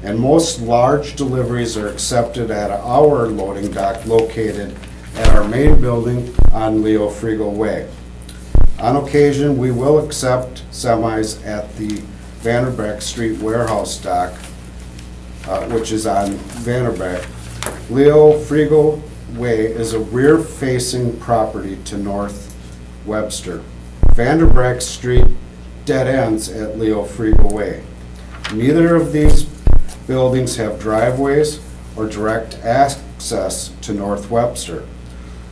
and most large deliveries are accepted at our loading dock located at our main building on Leo Frigo Way. On occasion, we will accept semis at the Vanderbeck Street warehouse dock, which is on Vanderbeck. Leo Frigo Way is a rear-facing property to North Webster. Vanderbeck Street dead ends at Leo Frigo Way. Neither of these buildings have driveways or direct access to North Webster.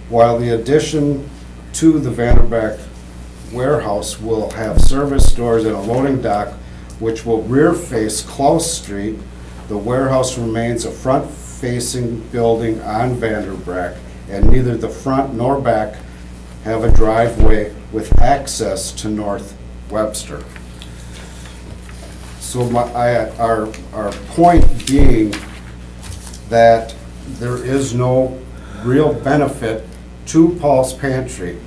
While the addition to the Vanderbeck warehouse will have service doors and a loading dock which will rear face Klaus Street, the warehouse remains a front-facing building on Vanderbeck, and neither the front nor back have a driveway with access to North Webster. So our point being that there is no real benefit to Paul's Pantry.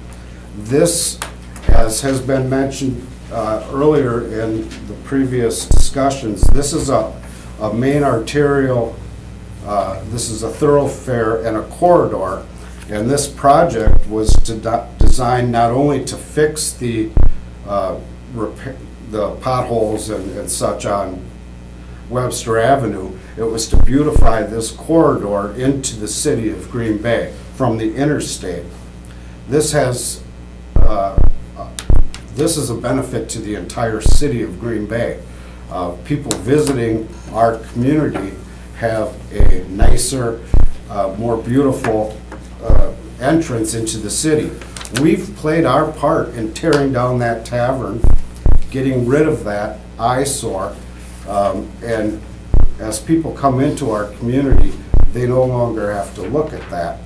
This, as has been mentioned earlier in the previous discussions, this is a main arterial, this is a thoroughfare and a corridor, and this project was designed not only to fix the potholes and such on Webster Avenue, it was to beautify this corridor into the city of Green Bay from the interstate. This is a benefit to the entire city of Green Bay. People visiting our community have a nicer, more beautiful entrance into the city. We've played our part in tearing down that tavern, getting rid of that eyesore, and as people come into our community, they no longer have to look at that.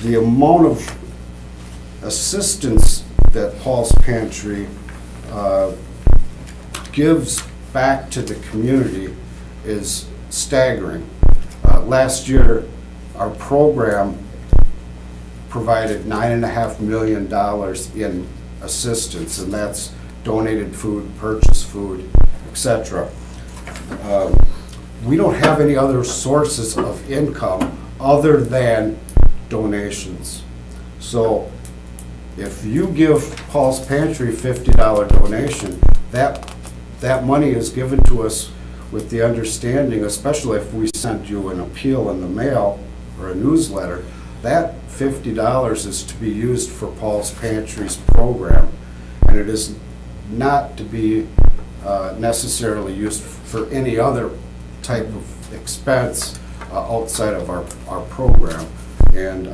The amount of assistance that Paul's Pantry gives back to the community is staggering. Last year, our program provided $9.5 million in assistance, and that's donated food, purchased food, etc. We don't have any other sources of income other than donations. So if you give Paul's Pantry a $50 donation, that money is given to us with the understanding, especially if we sent you an appeal in the mail or a newsletter, that $50 is to be used for Paul's Pantry's program, and it is not to be necessarily used for any other type of expense outside of our program. And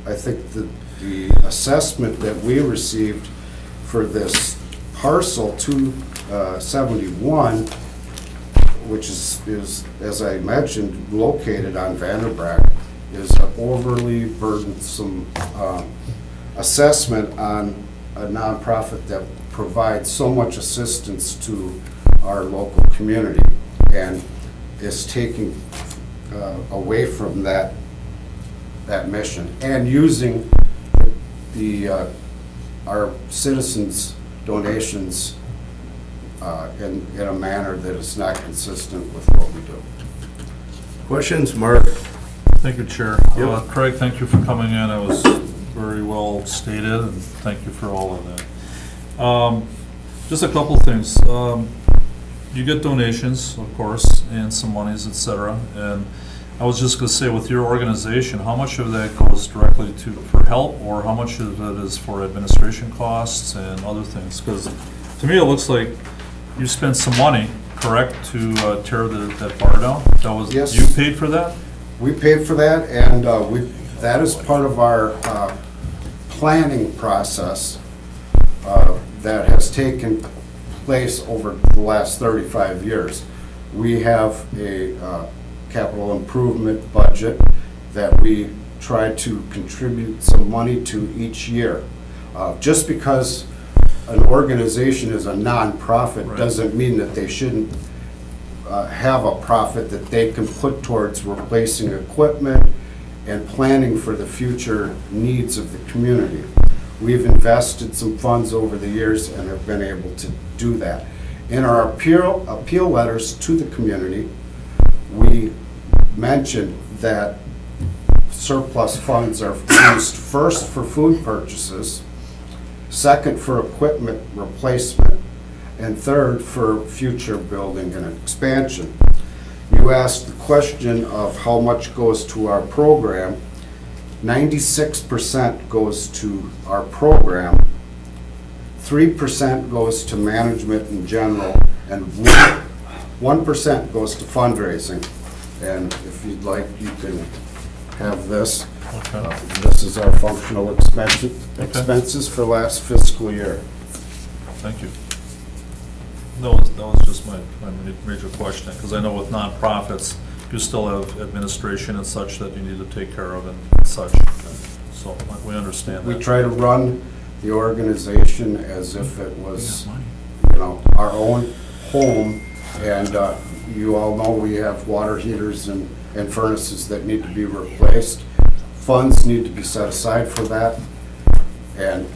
I think that the assessment that we received for this parcel 271, which is, as I mentioned, located on Vanderbeck, is an overly burdensome assessment on a nonprofit that provides so much assistance to our local community and is taking away from that mission and using our citizens' donations in a manner that is not consistent with what we do. Questions, Mark? Thank you, Chair. Yep. Craig, thank you for coming in. It was very well stated, and thank you for all of that. Just a couple things. You get donations, of course, and some monies, et cetera. And I was just going to say, with your organization, how much of that goes directly for help, or how much of it is for administration costs and other things? Because to me, it looks like you spent some money, correct, to tear that bar down? Yes. You paid for that? We paid for that, and that is part of our planning process that has taken place over the last 35 years. We have a capital improvement budget that we try to contribute some money to each year. Just because an organization is a nonprofit Right. doesn't mean that they shouldn't have a profit that they can put towards replacing equipment and planning for the future needs of the community. We've invested some funds over the years and have been able to do that. In our appeal letters to the community, we mentioned that surplus funds are used first for food purchases, second for equipment replacement, and third for future building and expansion. You asked the question of how much goes to our program. 96% goes to our program, 3% goes to management in general, and 1% goes to fundraising. And if you'd like, you can have this. Okay. This is our functional expenses for last fiscal year. Thank you. That was just my major question, because I know with nonprofits, you still have administration and such that you need to take care of and such. So we understand that. We try to run the organization as if it was, our own home. And you all know we have water heaters and furnaces that need to be replaced. Funds need to be set aside for that. And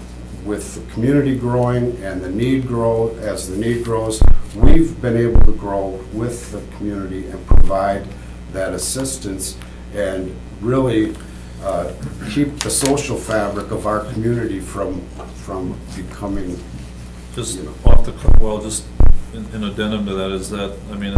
with the community growing and the need as the need grows, we've been able to grow with the community and provide that assistance and really keep the social fabric of our community from becoming, Just you know. just in addendum to that is that, I mean,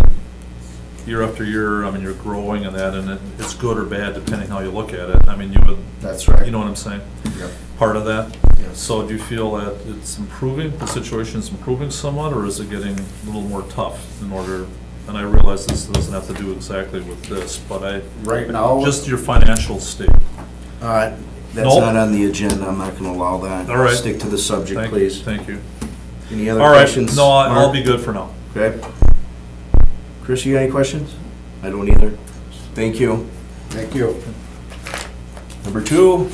year after year, I mean, you're growing and that, and it's good or bad depending how you look at it. I mean, you would, That's right. you know what I'm saying? Yep. Part of that. Yes. So do you feel that it's improving, the situation's improving somewhat, or is it getting a little more tough in order, and I realize this doesn't have to do exactly with this, but Right now, just your financial state. All right, that's Nope. not on the agenda, I'm not gonna allow that. All right. Stick to the subject, Thank- please. Thank you. Any other All right, questions? no, I'll Mark? be good for now. Okay. Chris, you got any questions? I don't either. Thank you. thank you. Number 2.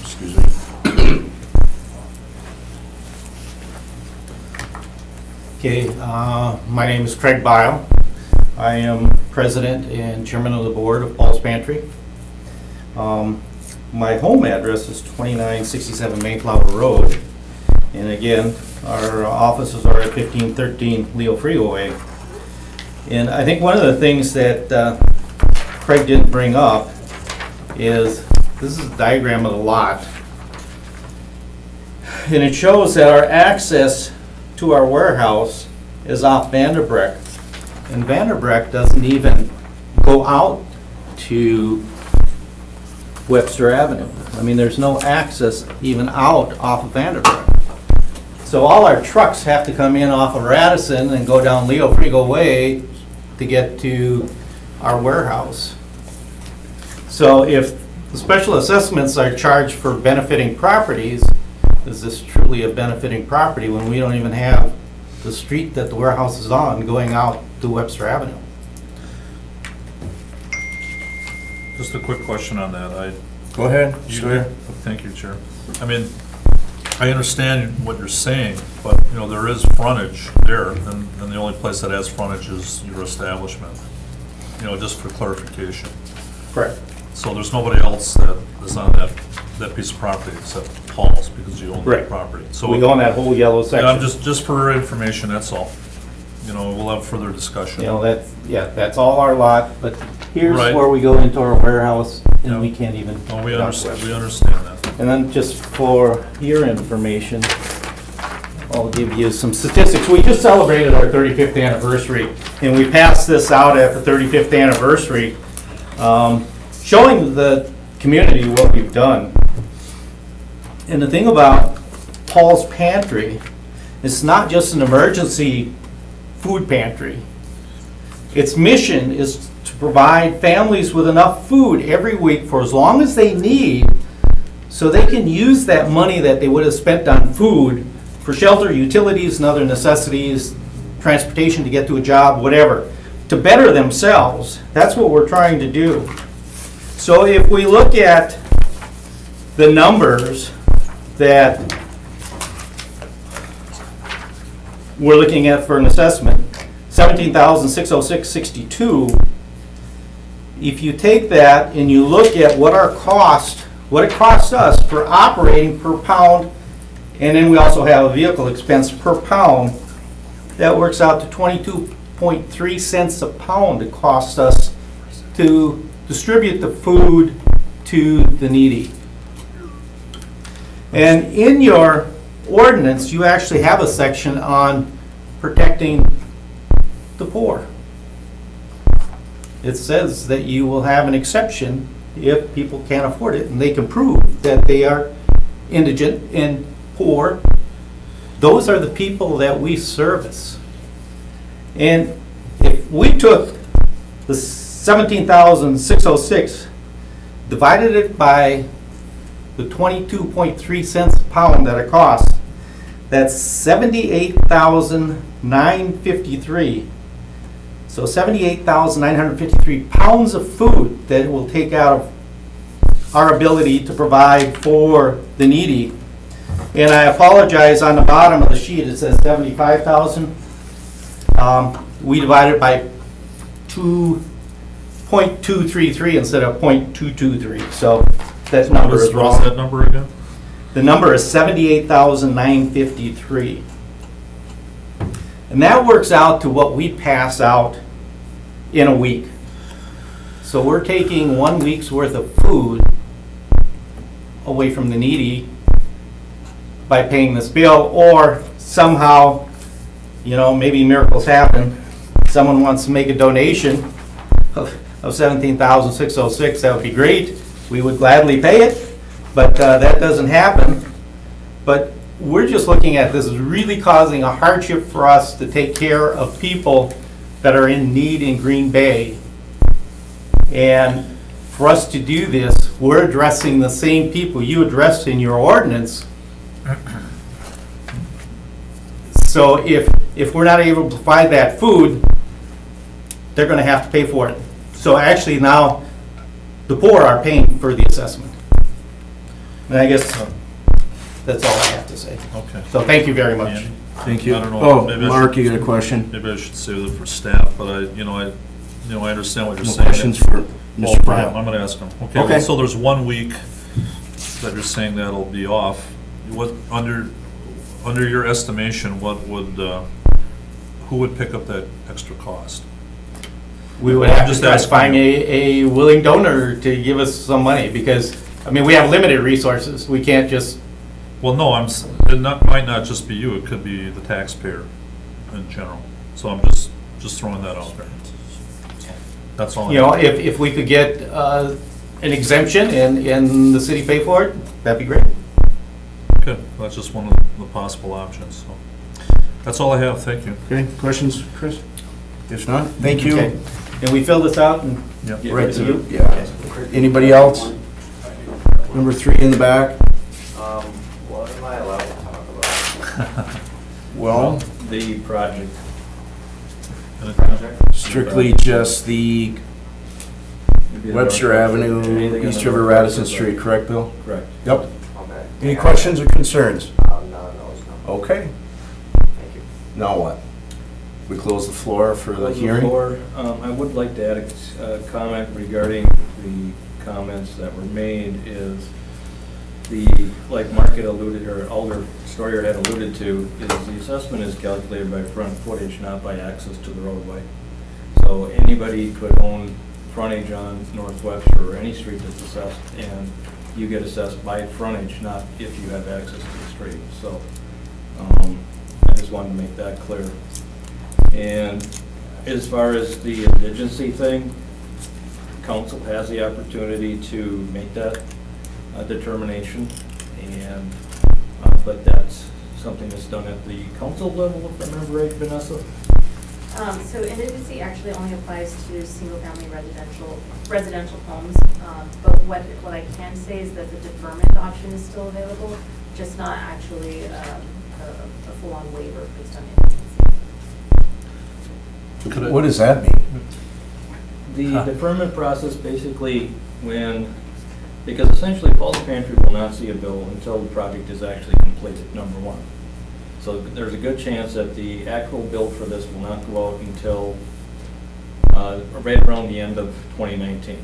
Excuse me. Okay, my name is Craig Bile. I am president and chairman of the board of Paul's Pantry. My home address is 2967 Mayflower Road. And again, our offices are at 1513 Leo Freeway. And I think one of the things that Craig didn't bring up is, this is a diagram of the lot. And it shows that our access to our warehouse is off Vanderbreck. And Vanderbreck doesn't even go out to Webster Avenue. I mean, there's no access even out off of Vanderbreck. So all our trucks have to come in off of Radisson and go down Leo Frigo Way to get to our warehouse. So if the special assessments are charged for benefiting properties, is this truly a benefiting property when we don't even have the street that the warehouse is on going out to Webster Avenue? Just a quick question on that. Go ahead, You- sir. Thank you, Chair. I mean, I understand what you're saying, but, there is frontage there, and the only place that has frontage is your establishment, just for clarification. Correct. So there's nobody else that is on that piece of property except Paul's, because you own Right. that property. So We own that whole yellow Yeah, I'm section. just for information, that's all. We'll have further discussion. That's all our lot, but here's Right. where we go into our warehouse Yeah. and we can't even. No, we dock understand, Webster. we understand that. And then just for your information, I'll give you some statistics. We just celebrated our 35th anniversary, and we passed this out at the 35th anniversary, showing the community what we've done. And the thing about Paul's Pantry, it's not just an emergency food pantry. Its mission is to provide families with enough food every week for as long as they need, so they can use that money that they would have spent on food for shelter, utilities, and other necessities, transportation to get to a job, whatever, to better themselves. That's what we're trying to do. So if we look at the numbers that we're looking at for an assessment, 17,606.62. If you take that and you look at what our cost what it costs us for operating per pound, and then we also have a vehicle expense per pound, that works out to 22.3 cents a pound it costs us to distribute the food to the needy. And in your ordinance, you actually have a section on protecting the poor. It says that you will have an exception if people can't afford it and they can prove that they are indigent and poor. Those are the people that we service. And if we took the 17,606, divided it by the 22.3 cents a pound that it costs, that's 78,953. So 78,953 pounds of food that it will take out of our ability to provide for the needy. And I apologize, on the bottom of the sheet, it says 75,000. We divided by 2.233 instead of 0.223, so that number is What's that wrong. number again? The number is 78,953. And that works out to what we pass out in a week. So we're taking 1 week's worth of food away from the needy by paying this bill, or somehow, maybe miracles happen. Someone wants to make a donation of 17,606, that would be great. We would gladly pay it, but that doesn't happen. But we're just looking at this as really causing a hardship for us to take care of people that are in need in Green Bay. And for us to do this, we're addressing the same people you addressed in your ordinance. So if we're not able to provide that food, they're going to have to pay for it. So actually now, the poor are paying for the assessment. And I guess that's all I have to say. Okay. So thank you very much. Andy? Thank you. I don't know, Oh, maybe I Mark, should- you got a question? Maybe I should save it for staff, but I understand what you're No saying. questions for Well, Mr. Brown? I'm gonna ask him. Okay. Okay, so there's 1 week that you're saying that'll be off. What, under your estimation, what would, who would pick up that extra cost? We would have to Just try to asking find you. a willing donor to give us some money, because, we have limited resources. We can't just, Well, no, might not just be you, it could be the taxpayer in general. So I'm just throwing that out there. That's all. if we could get an exemption and the city pay for it, that'd be great. Okay, that's just one of the possible options, so. That's all I have, thank you. Okay, questions, Chris? If not, thank you. Okay. And we fill this out and Yep. Right to you? Yeah. Anybody else? Number 3 in the back. What am I allowed to talk about? Well, The project. strictly just the Webster Avenue, Anything on East the River, north Radisson side. Street, correct, Bill? Correct. Yep. Okay. Any questions or concerns? No, Okay. thank you. Now what? We close the floor for the Close the hearing? floor. I would like to add a comment regarding the comments that were made is like Mark had alluded, or Alder Stoyer had alluded to, is the assessment is calculated by front footage, not by access to the roadway. So anybody could own frontage on North Webster or any street that's assessed, and you get assessed by frontage, not if you have access to the street. So I just wanted to make that clear. And as far as the indigency thing, council has the opportunity to make that determination, and but that's something that's done at the council level, if I remember right, Vanessa? So indigency actually only applies to single-family residential homes. But what I can say is that the deferment option is still available, just not actually a full-on waiver based on indigency. What does that mean? The deferment process basically because essentially Paul's Pantry will not see a bill until the project is actually completed, number one. So there's a good chance that the actual bill for this will not go out until right around the end of 2019.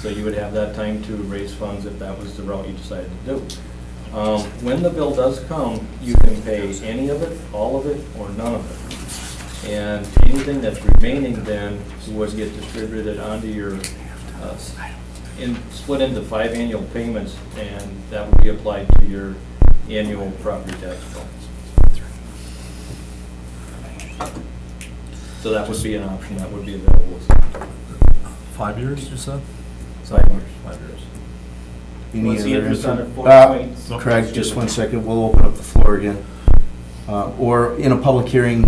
So you would have that time to raise funds if that was the route you decided to do. When the bill does come, you can pay any of it, all of it, or none of it. And anything that's remaining then would get distributed onto your, split into 5 annual payments, and that would be applied to your annual property tax bill. So that would be an option that would be available. 5 years, you said? 5 years. 5 years. Any What's the other interest on info? it? 4 Craig, just 1 second, we'll open up the floor again. Or in a public hearing,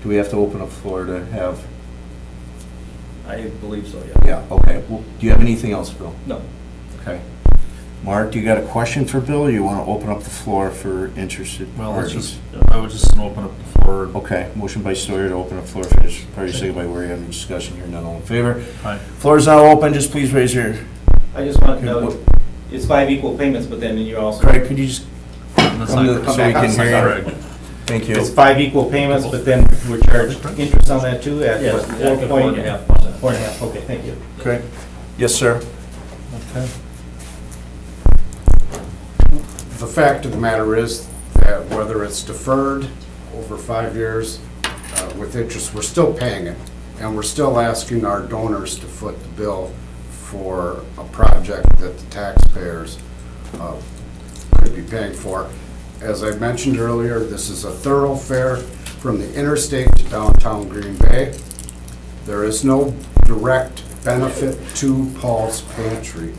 do we have to open up the floor to have? I believe so, yeah. Yeah, okay. Well, do you have anything else, Bill? No. Okay. Mark, do you got a question for Bill, or you want to open up the floor for interested Well, let's parties? just, I would just open up the floor. Okay, motion by Stoyer to open up the floor for interested parties, second by Ware, under discussion, here none, all in favor? Aye. Floor is now open, just please raise your, I just want to Okay, know, it's 5 equal payments, but then you also. Craig, could you just That's come not- to, so we can hear you? Craig. Thank It's you. 5 equal payments, but then we're charged interest on that too at Yes, what, at 4.5%? 4.5%. 4.5, okay, thank you. Craig? Yes, sir. Okay. The fact of the matter is that whether it's deferred over 5 years with interest, we're still paying it. And we're still asking our donors to foot the bill for a project that the taxpayers could be paying for. As I mentioned earlier, this is a thoroughfare from the interstate to downtown Green Bay. There is no direct benefit to Paul's Pantry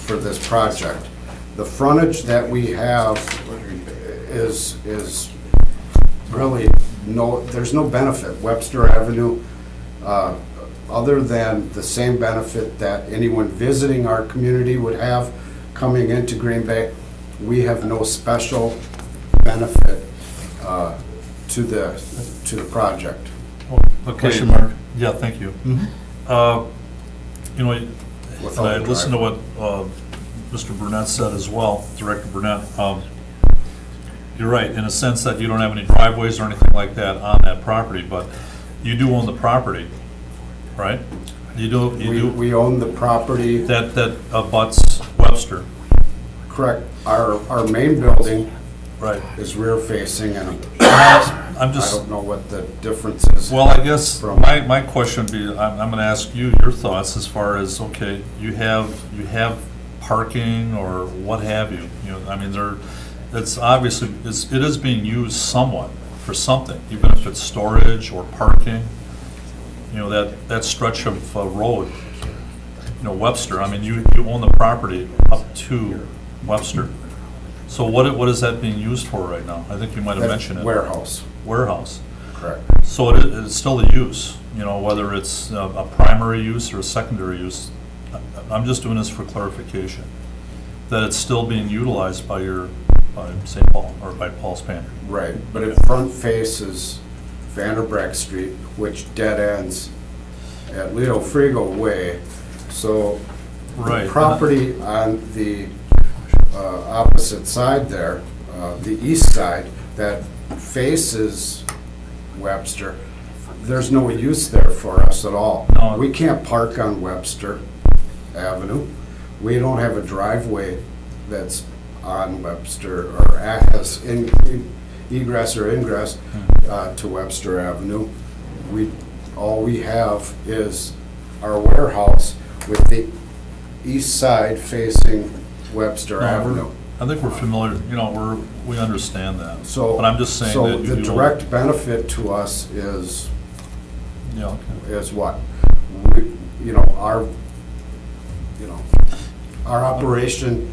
for this project. The frontage that we have is really there's no benefit. Webster Avenue, other than the same benefit that anyone visiting our community would have coming into Green Bay, we have no special benefit to the project. Okay. Question, Mark? Yeah, thank you. You know, and Without I the listened to what Mr. Burnett said as well, Director Burnett. You're right, in a sense that you don't have any driveways or anything like that on that property, but you do own the property, right? You do, We own the property, that abuts Webster, correct. Our main building right? is rear facing, and I'm I just, don't know what the difference is. well, I guess From- my question would be, I'm gonna ask you your thoughts as far as, okay, you have parking or what have you, I mean, it's obviously, it is being used somewhat for something, even if it's storage or parking, that stretch of road, Webster, I mean, you own the property up to Webster. So what is that being used for right now? I think you might have mentioned it. Warehouse, Warehouse. correct. So it's still the use, whether it's a primary use or a secondary use. I'm just doing this for clarification, that it's still being utilized by St. Paul, or by Paul's Pantry. Right, but it front faces Vanderbreck Street, which dead ends at Leo Frigo Way. So Right. the property on the opposite side there, the east side, that faces Webster, there's no use there for us at all. No. We can't park on Webster Avenue. We don't have a driveway that's on Webster or has egress or ingress to Webster Avenue. All we have is our warehouse with the east side facing Webster Avenue. I think we're familiar, we understand that. So, But I'm just saying so that you the do- direct benefit to us is Yeah, okay. what? Our operation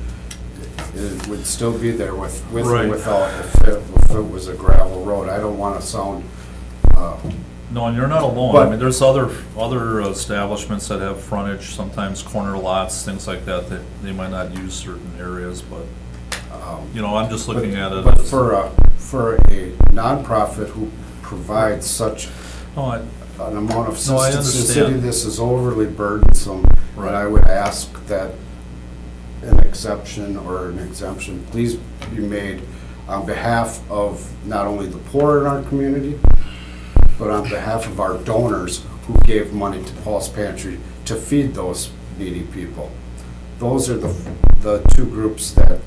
would still be there with or Right. without, if it was a gravel road. I don't want to sound, No, and you're not alone. But- I mean, there's other establishments that have frontage, sometimes corner lots, things like that they might not use certain areas, but, I'm just looking at it but as. for a nonprofit who provides such No, an amount of No, I assistance to the city, understand. this is overly burdensome. Right. And I would ask that an exception or an exemption please be made on behalf of not only the poor in our community, but on behalf of our donors who gave money to Paul's Pantry to feed those needy people. Those are the two groups that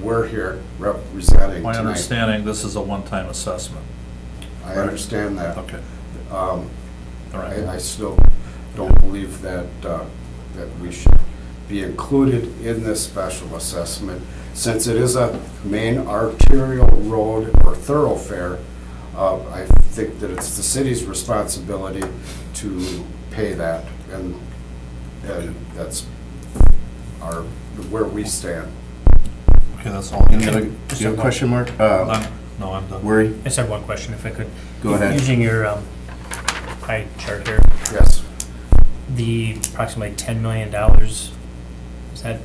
we're here representing My tonight. understanding, this is a one-time assessment. I understand that. Okay, All right. I still don't believe that, that we should be included in this special assessment. Since it is a main arterial road or thoroughfare, I think that it's the city's responsibility to pay that, and that's where we stand. Okay, that's all. Any other, do you have a question, Mark? No, I'm done. Worry? I just have one question, if I could. Go ahead. Using your pie chart here, Yes. the approximately $10 million, is that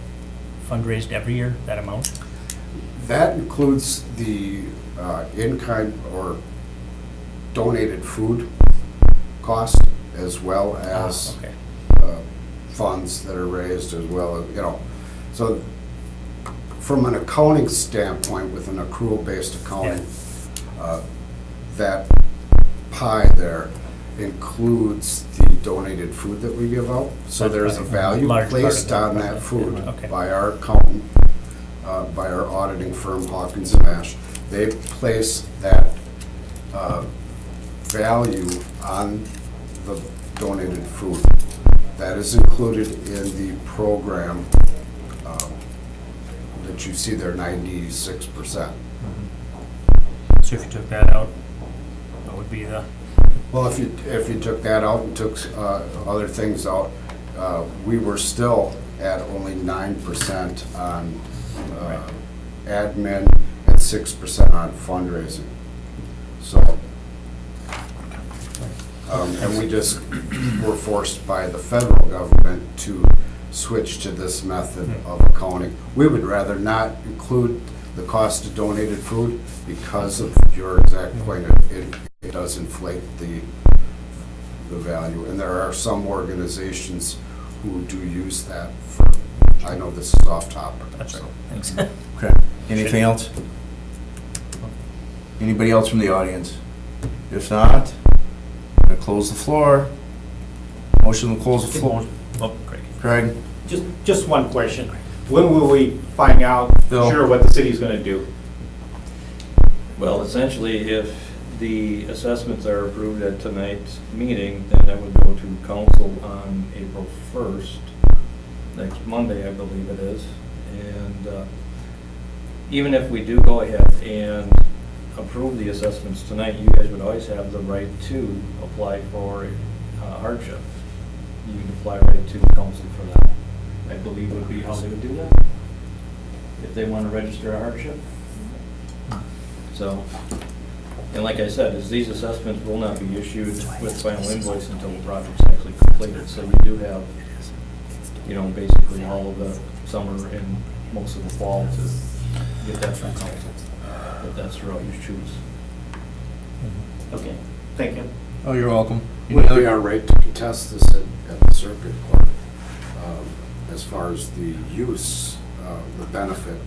fundraised every year, that amount? That includes the in-kind or donated food cost, as well as Okay. funds that are raised, as well as, so from an accounting standpoint, with an accrual-based accounting, that pie there includes the donated food that we give out. So there's a value Large part of placed that. on that food Okay. by our accountant, by our auditing firm, Hawkins and Ash. They place that value on the donated food. That is included in the program that you see there, 96%. So if you took that out, what would be the, Well, if you took that out and took other things out, we were still at only 9% on admin and 6% on fundraising. So, and we just were forced by the federal government to switch to this method of accounting. We would rather not include the cost of donated food because of your exact point. It does inflate the value. And there are some organizations who do use that for, I know this is off topic. that's right, thanks. Okay. Anything else? Anybody else from the audience? If not, I'm gonna close the floor. Motion to close the floor. Oh, great. Craig? Just one question. When will we find out, Bill? sure, what the city's gonna do? Well, essentially, if the assessments are approved at tonight's meeting, then that would go to council on April 1st, next Monday, I believe it is. And even if we do go ahead and approve the assessments tonight, you guys would always have the right to apply for hardship. You can apply right to council for that. I believe would be how they would do that, if they want to register a hardship. So, and like I said, is these assessments will not be issued with final invoice until the project's actually completed. So you do have, basically all of the summer and most of the fall to get that from council, if that's the route you choose. Okay, thank you. Oh, you're welcome. Would it be our right to contest this at the circuit court as far as the use, the benefit?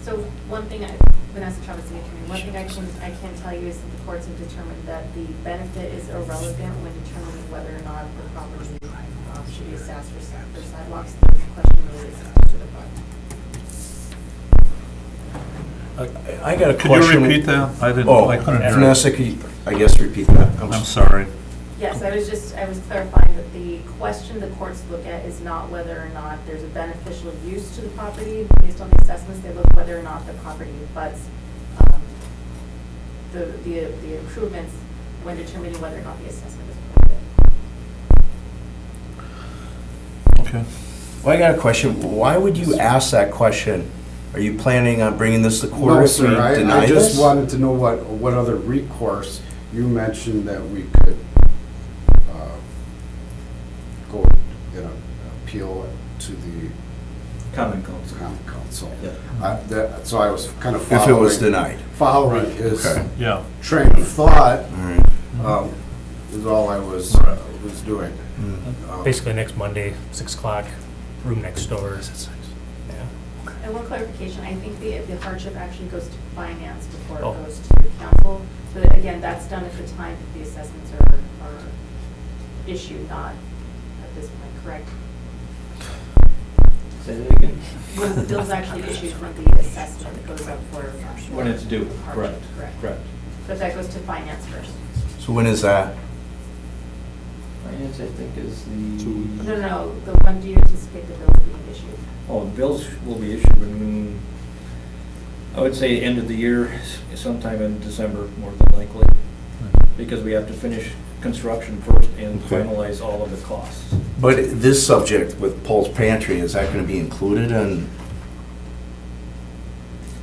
So one thing, Vanessa Chavez, the attorney, one thing I can tell you is that the courts have determined that the benefit is irrelevant when determining whether or not the property should be assessed for sidewalks. The question really is to the fund. I got a Could question. you repeat that? I didn't, Oh, I couldn't hear it. Vanessa, could you, I guess, repeat that? I'm sorry. Yes, I was clarifying that the question the courts look at is not whether or not there's a beneficial use to the property based on the assessments. They look whether or not the property abuts the improvements when determining whether or not the assessment is appropriate. Okay. Well, I got a question. Why would you ask that question? Are you planning on bringing this to court No, if we sir, deny I just this? wanted to know what other recourse. You mentioned that we could go and appeal to the Common council. common council. Yeah. So I was kind of If it was denied? following his Okay. Yeah. train of thought, All right. is all I was doing. Basically next Monday, 6 o'clock, room next door. Yeah. And one clarification, I think the hardship actually goes to finance before it Oh. goes to council. But again, that's done at the time that the assessments are issued, not at this point, correct? Say that again. When the bill's actually issued from the assessment, it goes up for. When it's due, hardship, correct, correct. But that goes to finance first. So when is that? Finance, I think, is the, No, when do you anticipate the bills being issued? oh, the bills will be issued in, I would say, end of the year, sometime in December, more than likely. Because we have to finish construction first and Okay. finalize all of the costs. But this subject with Paul's Pantry, is that gonna be included in?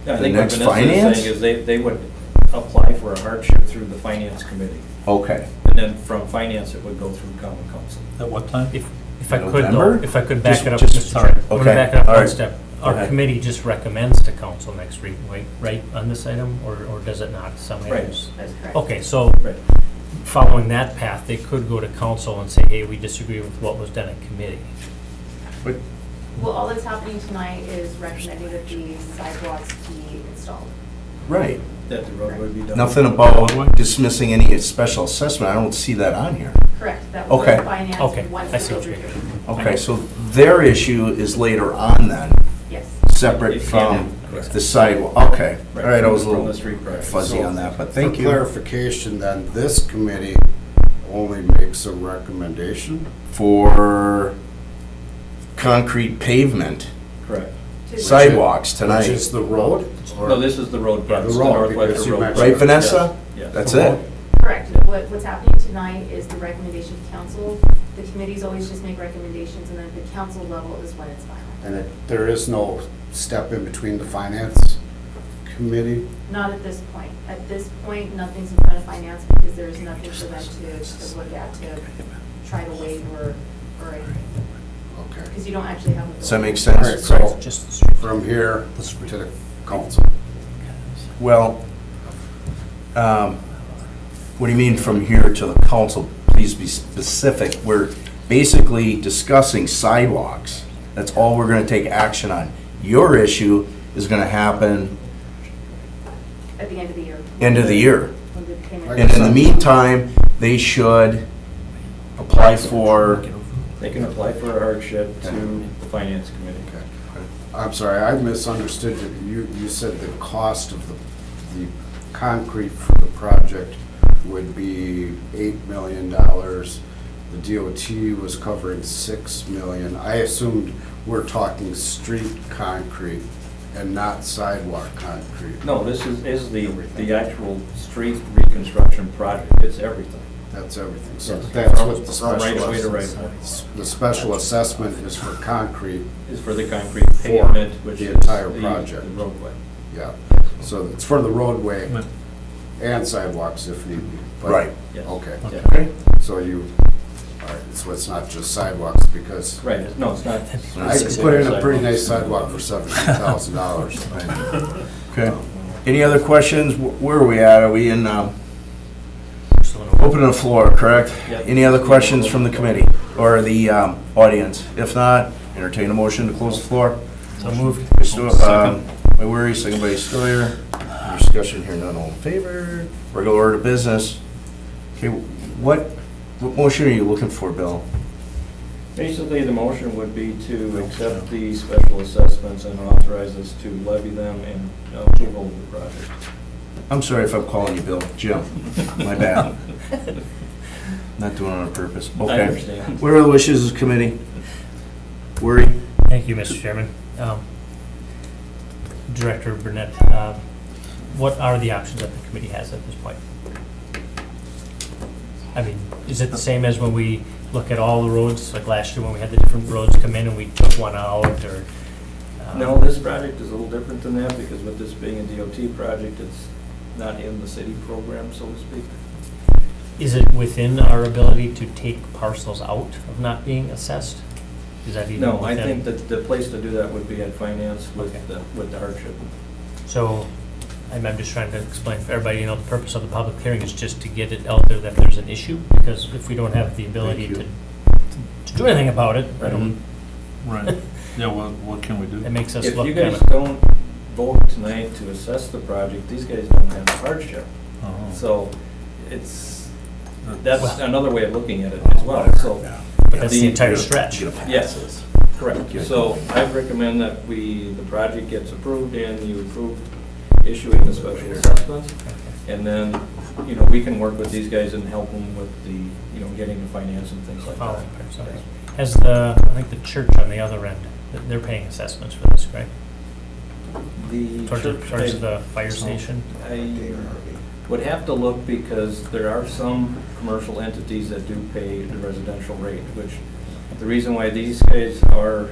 Yeah, I The think what next Vanessa is finance? saying is they would apply for a hardship through the finance committee. Okay. And then from finance, it would go through common council. At what time? If I could November? though, if I could back Just- it up, just- Mr. sorry. Chair. I'm gonna Okay. back it up All one right. step. Go Our ahead. committee just recommends to council next week, right, on this item, or does it not? Some Right. items. That's correct. Okay, so Right. following that path, they could go to council and say, hey, we disagree with what was done in committee. Well, all that's happening tonight is recommending that the sidewalks be installed. Right. That the road would be done. Nothing about dismissing any special assessment. I don't see that on here. Correct, that will Okay. be financed Okay, once I the see what bills you are mean. due. Okay, so their issue is later on then, Yes. separate It from can, correct. the sidewalk. Okay. All right, I was a From the little street project. fuzzy on that, but thank For you. clarification, then, this committee only makes a recommendation? For concrete pavement, Correct. To- sidewalks Which tonight. is the road? or- No, this is the road project, the the road, Northwestern because you Road. mentioned- Right, Vanessa? Yes. That's it? Correct. What's happening tonight is the recommendation to council. The committees always just make recommendations, and then at the council level is when it's final. And there is no step in between the finance committee? Not at this point. At this point, nothing's in front of finance because there is nothing for them to look at to try to waive or anything. Okay. Because you don't actually have. a Does that make All right, sense? so Just the street. from here to the council. Well, what do you mean from here to the council? Please be specific. We're basically discussing sidewalks. That's all we're gonna take action on. Your issue is gonna happen At the end of the year. end of the year. When the payment. And in the meantime, they should apply for, They can apply for a hardship to the finance committee. I'm sorry, I misunderstood you. You said the cost of the concrete for the project would be $8 million. The DOT was covering $6 million. I assumed we're talking street concrete and not sidewalk concrete. No, this is the actual street reconstruction project, it's everything. That's everything. So Yes. that's what the From right away to special, right point. the special assessment is for concrete. Is for the concrete pavement, which the is entire the project. the roadway. Yeah, so it's for the roadway and sidewalks if need be. But- Right. Yes. Okay, Yeah. okay? so you, all right, so it's not just sidewalks because Right, no, it's not. I could put in a pretty nice sidewalk for $17,000. Okay. Any other questions? Where are we at? Are we in, So in a- open the floor, correct? Yep. Any other questions from the committee or the audience? If not, entertain a motion to close the floor. So moved. By Weary, second by Stoyer. Any discussion here, none, all in favor? Regular order of business. Okay, what motion are you looking for, Bill? Basically, the motion would be to accept the special assessments and authorize us to levy them and approval of the project. I'm sorry if I'm calling you Bill. Jim, my bad. Not doing it on purpose. I Okay. understand. What are the wishes of the committee? Weary? Thank you, Mr. Chairman. Director Burnett, what are the options that the committee has at this point? I mean, is it the same as when we look at all the roads, like last year when we had the different roads come in and we took one out, or? No, this project is a little different than that, because with this being a DOT project, it's not in the city program, so to speak. Is it within our ability to take parcels out of not being assessed? Is that even No, I within- think that the place to do that would be at finance with Okay. the hardship. So, I'm just trying to explain for everybody, the purpose of the public hearing is just to get it out there that there's an issue, because if we don't have the ability Thank to you. do anything about it, I don't, Right. Yeah, what can we do? It makes us If look you kind guys of, don't vote tonight to assess the project, these guys don't have hardship. Oh. So that's Well- another way of looking at it as well, so. but that's the entire stretch. Yes, correct. So I recommend that the project gets approved and you approve issuing the special assessment. And then, we can work with these guys and help them with getting the finance and things like Oh, that. okay, sorry. Has I think the church on the other end, they're paying assessments for this, correct? The Towards church- the fire station? I would have to look because there are some commercial entities that do pay the residential rate, which the reason why these guys are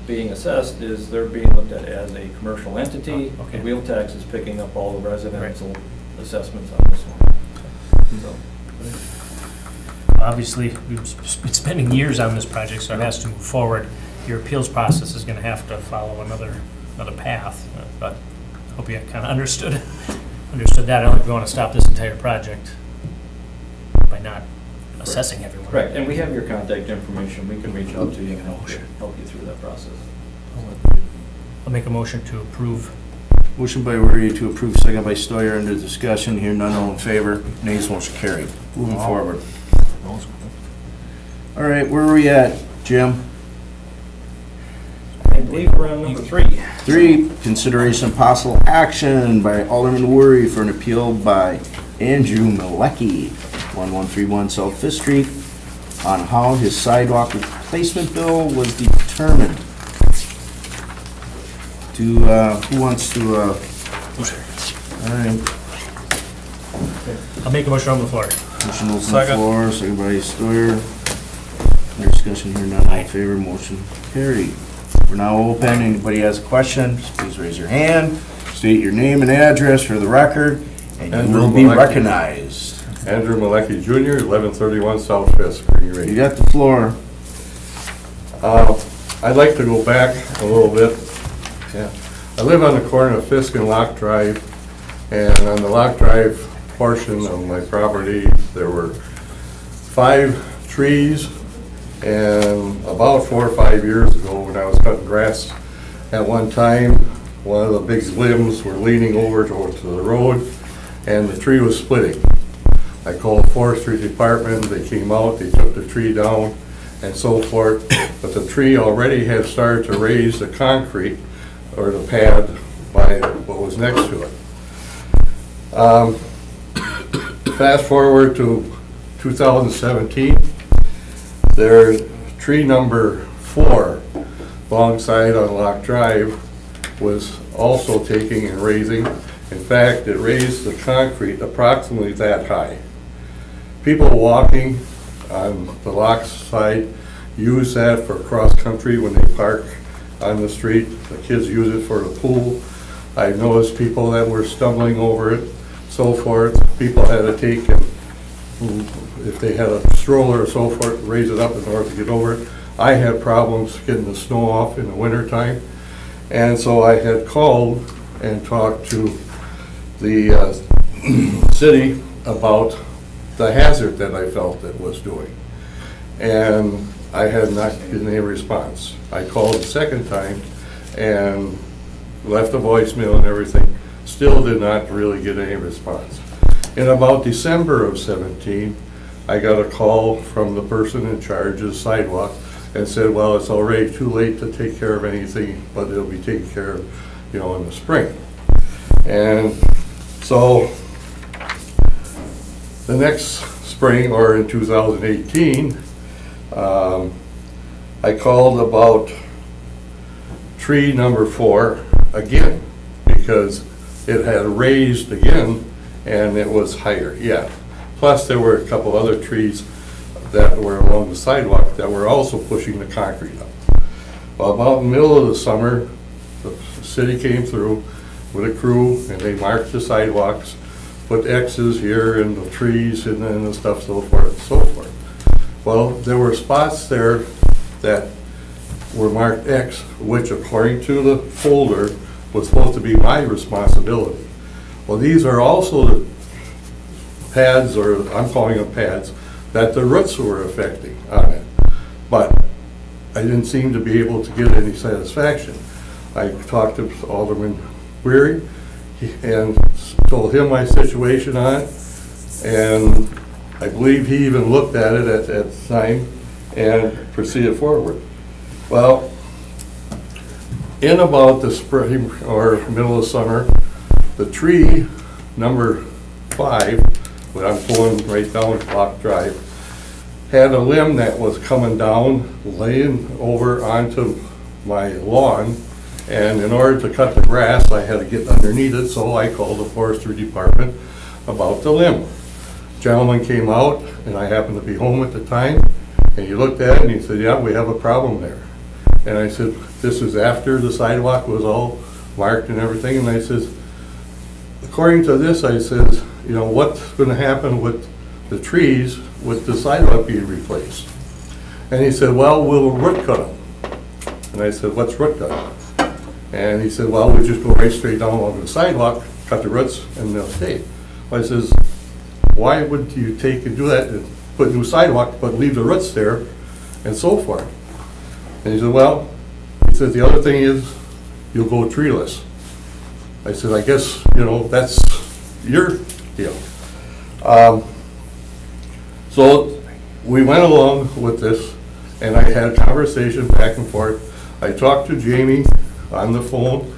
being assessed is they're being looked at as a commercial entity. Oh, okay. The wheel tax is picking up all the residential assessments on this one. So, Obviously, we've been spending years on this project, so it has to move forward. Your appeals process is gonna have to follow another path, but I hope you kind of understood that. I don't think we want to stop this entire project by not assessing everyone. Correct, and we have your contact information. We can reach out to you and help you through that process. I'll make a motion to approve. Motion by Wordy to approve, second by Stoyer. Under discussion, here none, all in favor. Nays, motion carried. Moving forward. All right, where are we at, Jim? I believe we're on number 3. 3, consideration of possible action by Alderman Worry for an appeal by Andrew Malecki, 1131 South Fifth Street, on how his sidewalk replacement bill was determined. Who wants to, all right, I'll make a motion on the floor. motion open the Second. floor, second by Stoyer. Under discussion here, none, all in favor, motion carried. We're now open. Anybody has a question, just please raise your hand, state your name and address for the record, and you Andrew will be Malecki. recognized. Andrew Malecki Jr., 1131 South Fifth, Green You Range. got the floor. I'd like to go back a little bit. Yeah. I live on the corner of Fisk and Lock Drive, and on the Lock Drive portion of my property, there were 5 trees, and about 4 or 5 years ago, when I was cutting grass at one time, one of the big limbs were leaning over to the road, and the tree was splitting. I called the forestry department, they came out, they took the tree down and so forth, but the tree already had started to raise the concrete or the pad by what was next to it. Fast forward to 2017, there's tree number 4 alongside on Lock Drive was also taking and raising. In fact, it raised the concrete approximately that high. People walking on the Lock side use that for cross-country when they park on the street. The kids use it for the pool. I've noticed people that were stumbling over it, so forth. People had to take and, if they had a stroller or so forth, raise it up in order to get over it. I had problems getting the snow off in the wintertime. And so I had called and talked to the city about the hazard that I felt it was doing. And I had not gotten any response. I called the second time and left a voicemail and everything, still did not really get any response. In about December of 17, I got a call from the person in charge of the sidewalk and said, well, it's already too late to take care of anything, but it'll be taken care of, in the spring. And so the next spring, or in 2018, I called about tree number 4 again, because it had raised again and it was higher yet. Plus there were a couple other trees that were along the sidewalk that were also pushing the concrete up. Well, about in the middle of the summer, the city came through with a crew and they marked the sidewalks, put X's here and the trees and then the stuff, so forth and so forth. Well, there were spots there that were marked X, which according to the folder was supposed to be my responsibility. Well, these are also the pads, or I'm calling them pads, that the roots were affecting on it. But I didn't seem to be able to get any satisfaction. I talked to Alderman Weary and told him my situation on it, and I believe he even looked at it at that time and proceeded forward. Well, in about the spring or middle of summer, the tree number 5, what I'm pulling right down Clock Drive, had a limb that was coming down, laying over onto my lawn, and in order to cut the grass, I had to get underneath it, so I called the forestry department about the limb. Gentleman came out, and I happened to be home at the time, and he looked at it and he said, yeah, we have a problem there. And I said, this is after the sidewalk was all marked and everything, and I says, according to this, I says, you know, what's gonna happen with the trees with the sidewalk being replaced? And he said, well, we'll root cut them. And I said, what's root cut? And he said, well, we just go right straight down along the sidewalk, cut the roots, and they'll stay. I says, why would you take and do that and put new sidewalk, but leave the roots there and so forth? And he said, well, he said, the other thing is, you'll go treeless. I said, I guess, you know, that's your deal. So we went along with this, and I had a conversation back and forth. I talked to Jamie on the phone,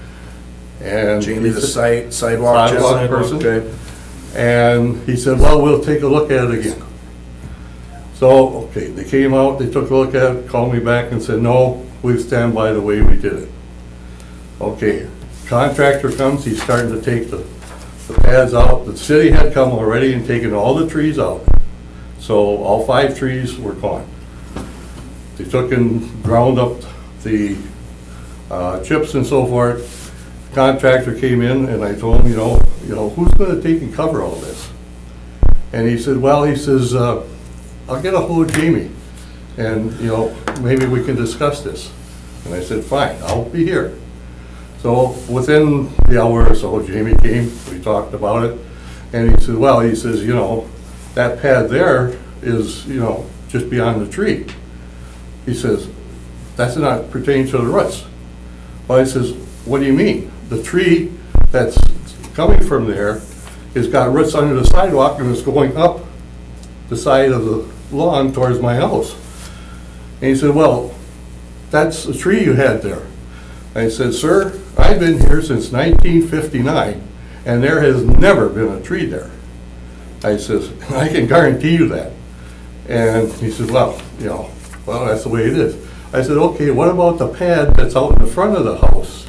and Jamie, the sidewalk sidewalk person. Okay. And he said, well, we'll take a look at it again. So, okay, they came out, they took a look at it, called me back and said, no, we stand by the way we did it. Okay, contractor comes, he's starting to take the pads out. The city had come already and taken all the trees out. So all 5 trees were gone. They took and ground up the chips and so forth. Contractor came in and I told him, you know, who's gonna take and cover all this? And he said, well, he says, I'll get a hold of Jamie and, you know, maybe we can discuss this. And I said, fine, I'll be here. So within the hour or so, Jamie came, we talked about it, and he said, well, he says, you know, that pad there is, you know, just beyond the tree. He says, that's not pertaining to the roots. Well, he says, what do you mean? The tree that's coming from there has got roots under the sidewalk and is going up the side of the lawn towards my house. And he said, well, that's the tree you had there. I said, sir, I've been here since 1959, and there has never been a tree there. I says, I can guarantee you that. And he said, well, you know, well, that's the way it is. I said, okay, what about the pad that's out in the front of the house?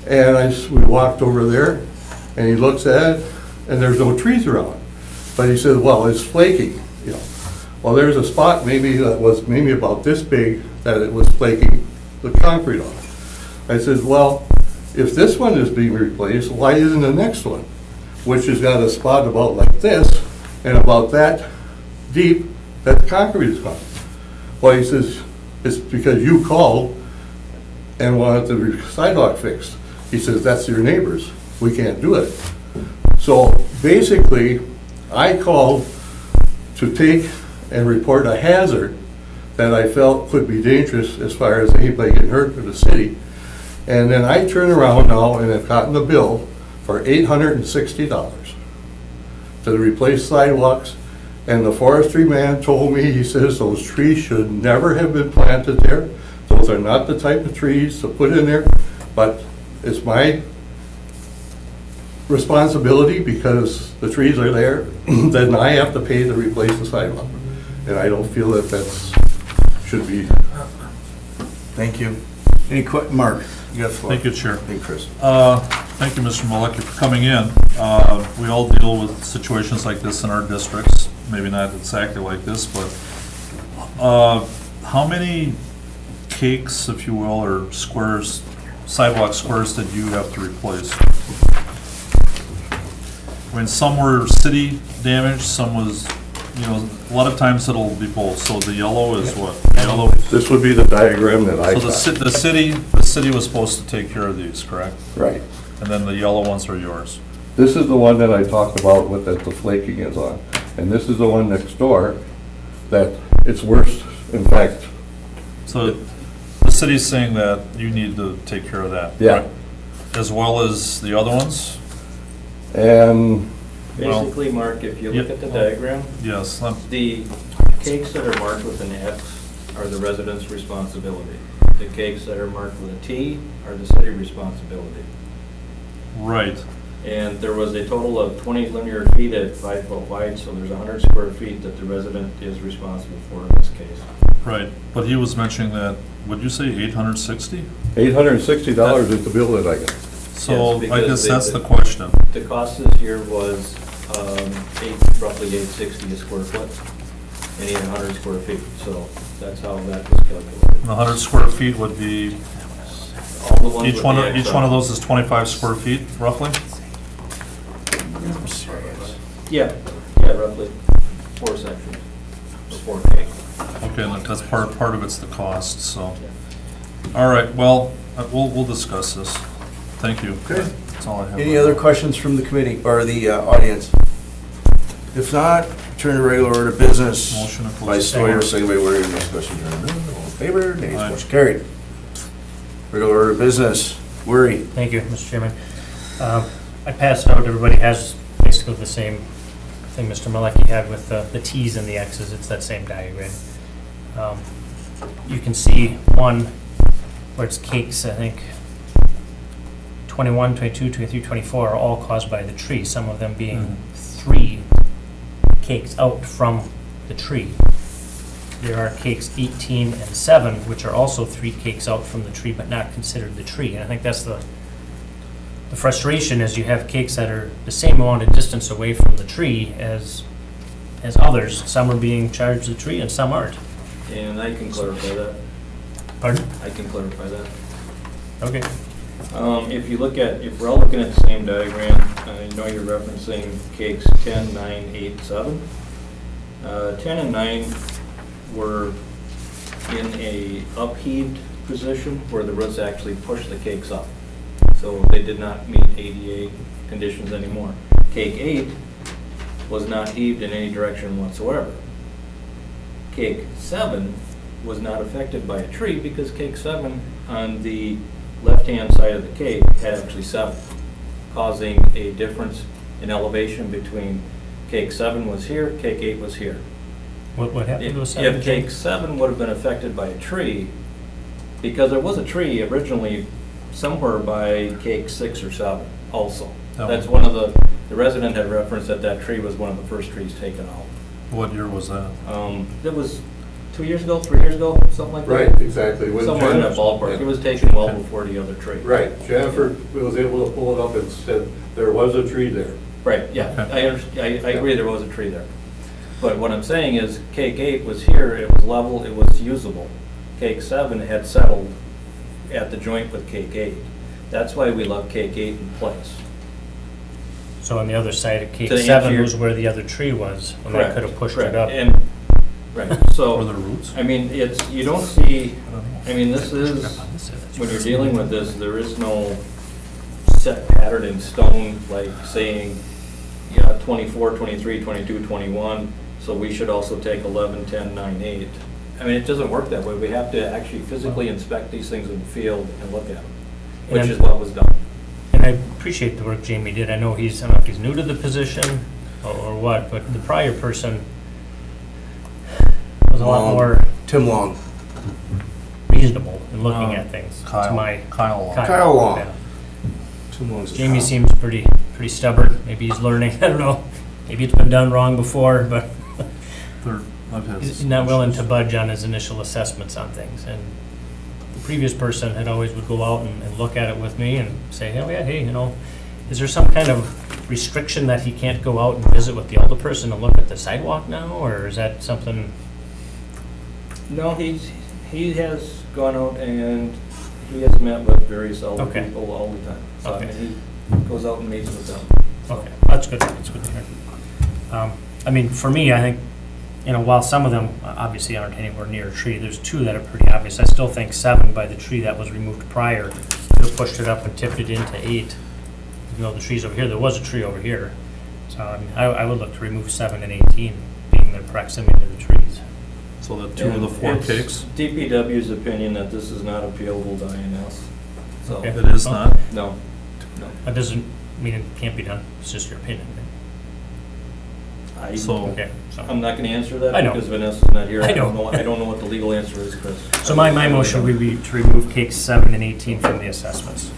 And we walked over there, and he looks at it, and there's no trees around. But he said, well, it's flaking, you know. Well, there's a spot maybe that was maybe about this big that it was flaking the concrete off. I said, well, if this one is being replaced, why isn't the next one? Which has got a spot about like this and about that deep that the concrete is gone. Well, he says, it's because you called and wanted the sidewalk fixed. He says, that's your neighbors. We can't do it. So basically, I called to take and report a hazard that I felt could be dangerous as far as anybody getting hurt in the city. And then I turn around now and have gotten a bill for $860 to replace sidewalks. And the forestry man told me, he says, those trees should never have been planted there. Those are not the type of trees to put in there, but it's my responsibility because the trees are there, then I have to pay to replace the sidewalk. And I don't feel that should be. Thank you. Any Mark, you got the floor. Thank you, Chair. Hey, Chris. Thank you, Mr. Malecki, for coming in. We all deal with situations like this in our districts, maybe not exactly like this, but how many cakes, if you will, or squares, sidewalk squares did you have to replace? I mean, some were city damaged, some was, you know, a lot of times it'll be both. So the yellow is what? The yellow. This would be the diagram that I So got. the city was supposed to take care of these, correct? Right. And then the yellow ones are yours. This is the one that I talked about with that the flaking is on. And this is the one next door that it's worse, in fact, So the city's saying that you need to take care of that. Yeah. right? As well as the other ones? And Well- Basically, Mark, if you look Yep. at the diagram, Yes, the cakes that are marked with an X are the resident's responsibility. The cakes that are marked with a T are the city responsibility. right. And there was a total of 20 linear feet at 5 foot wide, so there's 100 square feet that the resident is responsible for in this case. Right, but he was mentioning that, would you say 860? $860 is the bill that I got. So Yes, I because guess they- that's the question. The cost this year was roughly $860 a square foot, and he had 100 square feet, so that's how that was calculated. And 100 square feet would be, All the ones each with one, the X each one of on. those is 25 square feet, roughly? Yeah, roughly 4 sections, or 4 cakes. Okay, and that's part of it's the cost, so. All right, well, we'll discuss this. Thank you. Okay. That's all I have. Any other questions from the committee or the audience? If not, turn to regular order of business. Motion to close. By Sawyer, second by Waring, discussion adjourned. All in favor? Nays, Aye. motion carried. Regular order of business. Waring. Thank you, Mr. Chairman. I passed out, everybody has basically the same thing Mr. Malecki had with the Ts and the Xs, it's that same diagram. You can see one where it's cakes, I think 21, 22, 23, 24 are all caused by the tree, some of them being 3 cakes out from the tree. There are cakes 18 and 7, which are also 3 cakes out from the tree, but not considered the tree. And I think that's the frustration is you have cakes that are the same amount of distance away from the tree as others. Some are being charged the tree and some aren't. And I can clarify that. Pardon? I can clarify that. Okay. If we're all looking at the same diagram, you know you're referencing cakes 10, 9, 8, 7. 10 and 9 were in a upheaved position where the roots actually pushed the cakes up. So they did not meet ADA conditions anymore. Cake 8 was not heaved in any direction whatsoever. Cake 7 was not affected by a tree because cake 7 on the left-hand side of the cake had actually settled, causing a difference in elevation between cake 7 was here, cake 8 was here. What happened to a 7? If cake 7 would have been affected by a tree, because there was a tree originally somewhere by cake 6 or 7 also. That That's one. one of the resident had referenced that tree was one of the first trees taken out. What year was that? That was 2 years ago, 3 years ago, something like that. Right, exactly. When Somewhere in that Jennifer- ballpark. It was taken well before the other tree. Right, Jennifer was able to pull it up and said there was a tree there. Right, yeah, Okay. I agree there was a tree there. But what I'm saying is, cake 8 was here, it was level, it was usable. Cake 7 had settled at the joint with cake 8. That's why we left cake 8 in place. So on the other side of cake To answer 7 your- was where the other tree was, and they Correct, could have pushed correct. it up. And, right, Or so, the roots? I mean, you don't see, I don't know. I mean, this is, when you're dealing with this, there is no set pattern in stone, like saying, 24, 23, 22, 21, so we should also take 11, 10, 9, 8. I mean, it doesn't work that way. We have to actually physically inspect these things in the field and look at them, which And- is what was done. And I appreciate the work Jamie did. I know I don't know if he's new to the position or what, but the prior person was a lot more Tim Long. reasonable in looking at things. To Kyle my Long. Kyle Long. yeah. Tim Long's a Jamie cop. seems pretty stubborn. Maybe he's learning. I don't know. Maybe it's been done wrong before, but I've had he's not willing to budge on his initial assessments on things. And the previous person had always would go out and look at it with me and say, oh yeah, hey, is there some kind of restriction that he can't go out and visit with the older person and look at the sidewalk now, or is that something? No, he has gone out and he has met with various elder Okay. people all the time. So, Okay. I mean, he goes out and meets with them. Okay, that's good. That's good to hear. I mean, for me, I think, while some of them obviously aren't anywhere near a tree, there's 2 that are pretty obvious. I still think 7 by the tree that was removed prior could have pushed it up and tipped it into 8. Even though the tree's over here, there was a tree over here. So I would look to remove 7 and 18, being their proximity to the trees. So the two of the four It's cakes? DPW's opinion that this is not appealable to INS. So, Okay. It is not? no. That doesn't mean it can't be done, it's just your opinion. So, Okay, so. I'm not gonna answer that I know. because Vanessa's not here. I know. I don't know what the legal answer is, Chris. So my motion would be to remove cakes 7 and 18 from the assessments.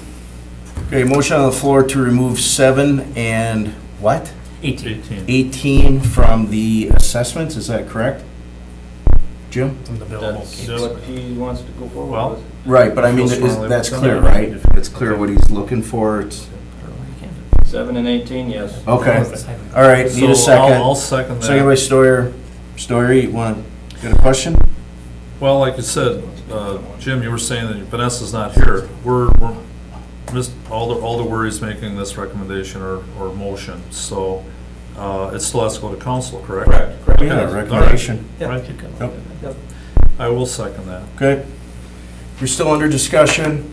Okay, motion on the floor to remove 7 and what? 18 18. 18 from the assessments, is that correct? Jim? from the billable That's cakes. what he wants to go forward Well, with. Right, but I mean, Feel strongly that's about clear, that. right? It's clear what he's looking for, it's, 7 and 18, yes. okay. All right, need a So second. I'll second that. Second by Stoyer. Stoyer, you want, got a question? Well, like you said, Jim, you were saying that Vanessa's not here. We're missed all the worries making this recommendation or motion. So it still has to go to council, correct? Correct. Yeah, recommendation. Right. Yep. I will second that. Okay. We're still under discussion.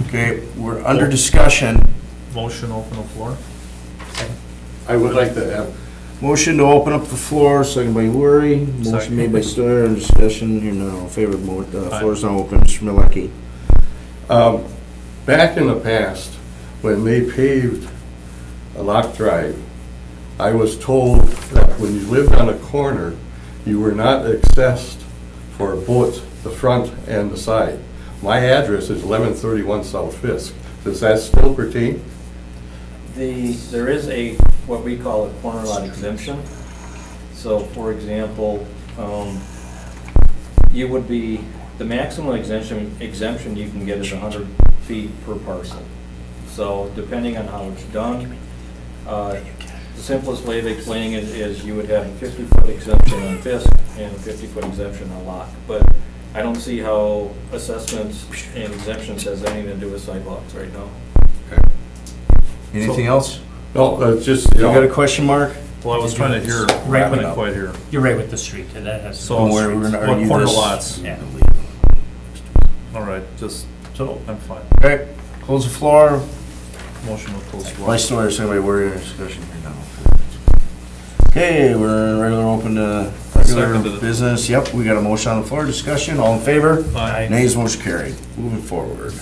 Okay, we're under discussion. Motion, open the floor. I would like to have, Motion to open up the floor, second by Weary. Motion Second. made by Stoyer, under discussion. You're not all in favor of the Aye. floor is now open. Mr. Malecki. back in the past, when they paved a lock drive, I was told that when you lived on a corner, you were not accessed for both the front and the side. My address is 1131 South Fisk. Does that still pertain? There is what we call a corner lot exemption. So, for example, you would be, the maximum exemption you can get is 100 feet per parcel. So depending on how it's done, the simplest way of explaining it is you would have a 50-foot exemption on Fisk and a 50-foot exemption on Locke. But I don't see how assessments and exemptions has anything to do with sidewalks right now. Anything else? No, just, You got a question, Mark? Well, I was trying to hear, Right, I couldn't but- quite hear. You're right with the street, and that has. So, Don't worry, we're gonna what argue corner this. lots? Yeah. All right, just, So, I'm fine. okay, close the floor. Motion to close the floor. By Stoyer, second by Weary, under discussion here now. Okay, we're in regular open to regular Seconded it. business. Yep, we got a motion on the floor. Discussion, all in favor? Aye. Nays, motion carried. Moving forward.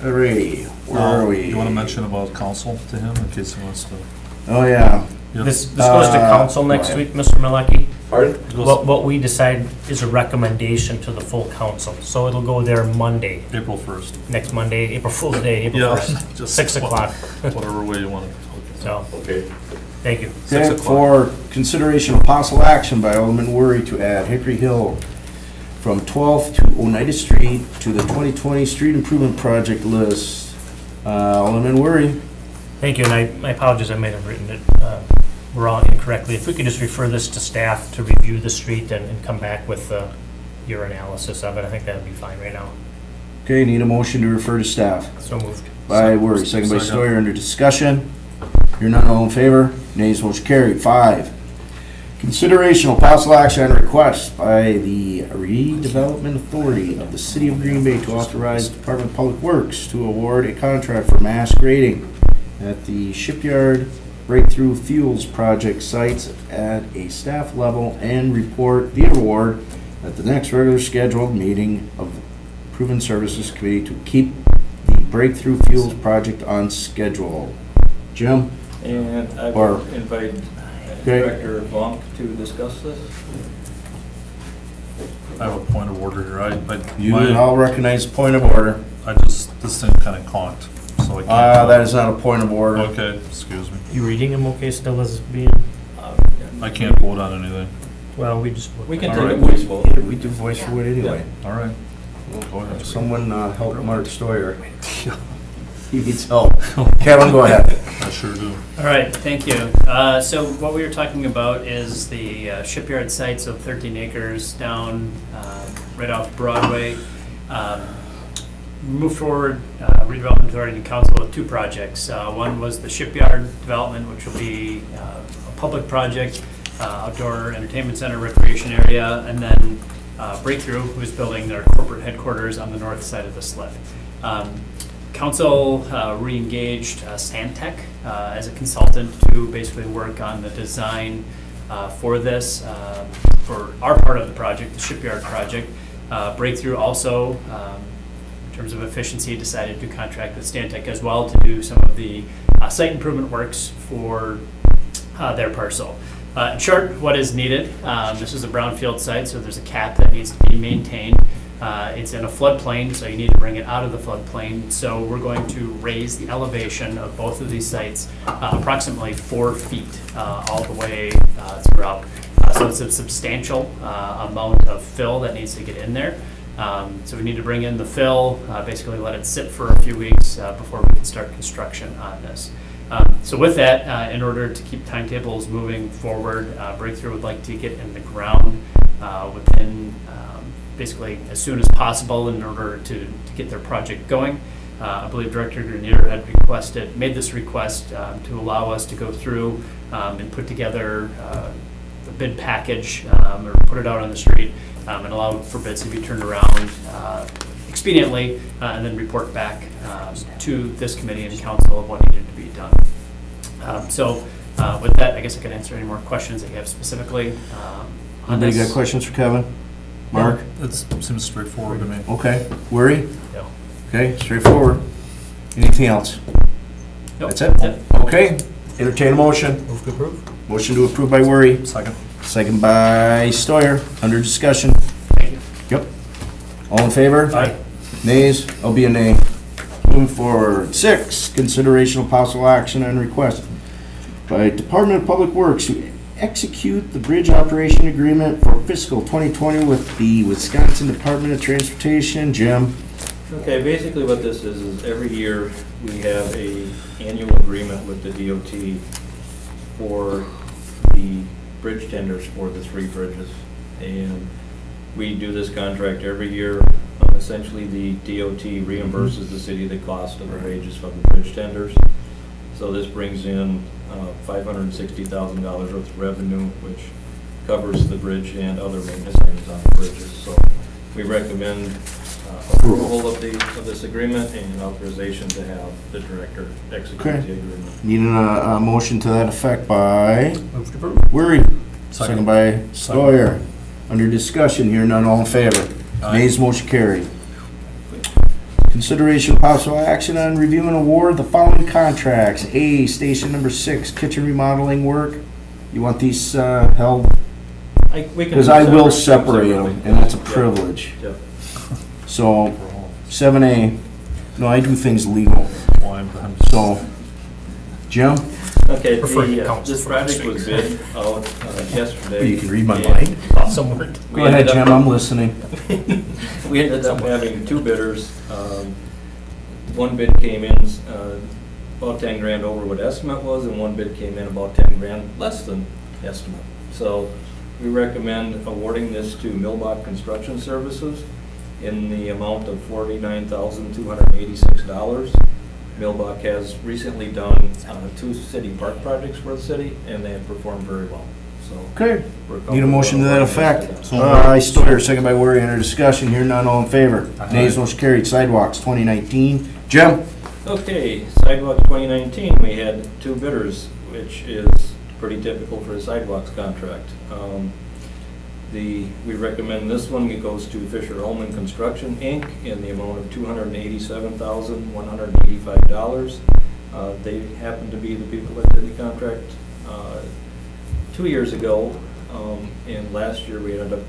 Alrighty, where are we? You want to mention about council to him in case he wants to? Oh, yeah. Yep. This goes to council next go week, Mr. Malecki. Pardon? It goes What we decide is a recommendation to the full council. So it'll go there Monday, April 1st. next Monday, April Fool's Day, April Yeah, 1st, just 6 o'clock. Whatever way you want to. So, Okay. thank you. 6 Okay, o'clock. for consideration of possible action by Alderman Worry to add Hickory Hill from 12th to Oneida Street to the 2020 street improvement project list. Alderman Worry. Thank you, and my apologies, I might have written it wrong incorrectly. If we could just refer this to staff to review the street and come back with your analysis of it, I think that'd be fine right now. Okay, need a motion to refer to staff. So moved. By Worry, second by Second. Stoyer, under discussion. You're not all in favor? Nays, motion carried. 5, consideration of possible action on request by the Redevelopment Authority of the City of Green Bay to authorize Department of Public Works to award a contract for mass grading at the Shipyard Breakthrough Fuels Project sites at a staff level and report the award at the next regular scheduled meeting of Proven Services Committee to keep the Breakthrough Fuels Project on schedule. Jim? And I Or- will invite Okay. Director Vonk to discuss this. I have a point of order here. You and I'll recognize point of order. This thing kind of conked, so I can't. That is not a point of order. Okay, excuse me. You reading them okay still as being, I can't vote on anything. well, we just. We can All take a right. voice vote. Yeah, we do voice for it anyway. All right. Go ahead. Someone help Mark Stoyer. He needs help. Kevin, go ahead. I sure do. All right, thank you. So what we were talking about is the shipyard sites of 13 acres down right off Broadway. Moved forward, redevelopment authority and council with 2 projects. One was the shipyard development, which will be a public project, outdoor entertainment center, recreation area, and then Breakthrough, who's building their corporate headquarters on the north side of the slip. Council re-engaged Santec as a consultant to basically work on the design for this, for our part of the project, the shipyard project. Breakthrough also, in terms of efficiency, decided to contract with Stantec as well to do some of the site improvement works for their parcel. In short, what is needed, this is a brownfield site, so there's a cap that needs to be maintained. It's in a floodplain, so you need to bring it out of the floodplain. So we're going to raise the elevation of both of these sites approximately 4 feet all the way throughout. So it's a substantial amount of fill that needs to get in there. So we need to bring in the fill, basically let it sit for a few weeks before we can start construction on this. So with that, in order to keep timetables moving forward, Breakthrough would like to get in the ground within basically as soon as possible in order to get their project going. I believe Director Grenier had made this request to allow us to go through and put together the bid package or put it out on the street and allow for bids to be turned around expediently and then report back to this committee and council of what needed to be done. So with that, I guess I could answer any more questions that you have specifically on Anybody this. got questions for Kevin? Mark? It seems straightforward to me. Okay. Worry? No. Okay, straightforward. Anything else? Nope, That's it? Okay. Entertain a motion. Move to approve. Motion to approve by Worry, Second. second by Stoyer. Under discussion. Thank you. Yep. All in favor? Aye. Nays? I'll be a nay. Moving forward. 6, consideration of possible action and request by Department of Public Works to execute the bridge operation agreement for fiscal 2020 with the Wisconsin Department of Transportation. Jim? Okay, basically what this is every year we have a annual agreement with the DOT for the bridge tenders for the 3 bridges. And we do this contract every year. Essentially, the DOT reimburses the city the cost of the wages from the bridge tenders. So this brings in $560,000 worth of revenue, which covers the bridge and other maintenance items on the bridges. So we recommend approval of this agreement and authorization to have the director execute the Okay. agreement. Needing a motion to that effect by Move to approve. Worry, second by Stoyer. Under discussion, here none, all in favor. Aye. Nays, motion carried. Consideration of possible action on review and award the following contracts. A, station number 6, kitchen remodeling work. You want these held? We can Because do I will separate separate them, separately. and that's a Yep. privilege. Yep. So, 7A, no, I do things legal. Well, I'm just- So, Jim? Okay, Prefer to count this for next project was week. bid out yesterday. You can read my and mind. Some word. we Go ahead, ended up- Jim, I'm listening. We ended up having 2 bidders. One bid came in about 10 grand over what estimate was, and one bid came in about 10 grand less than estimate. So we recommend awarding this to Millbach Construction Services in the amount of $49,286. Millbach has recently done 2 city park projects for the city, and they have performed very well. So Okay. we're Need a motion to that comfortable awarding effect? this to them. Aye, Stoyer, second by Worry, under discussion, here none, all in favor. Aye. Nays, motion carried, sidewalks 2019. Jim? Okay, sidewalk 2019, we had 2 bidders, which is pretty typical for a sidewalks contract. We recommend this one, it goes to Fisher Ullman Construction, Inc. in the amount of $287,185. They happen to be the people that did the contract 2 years ago, and last year we ended up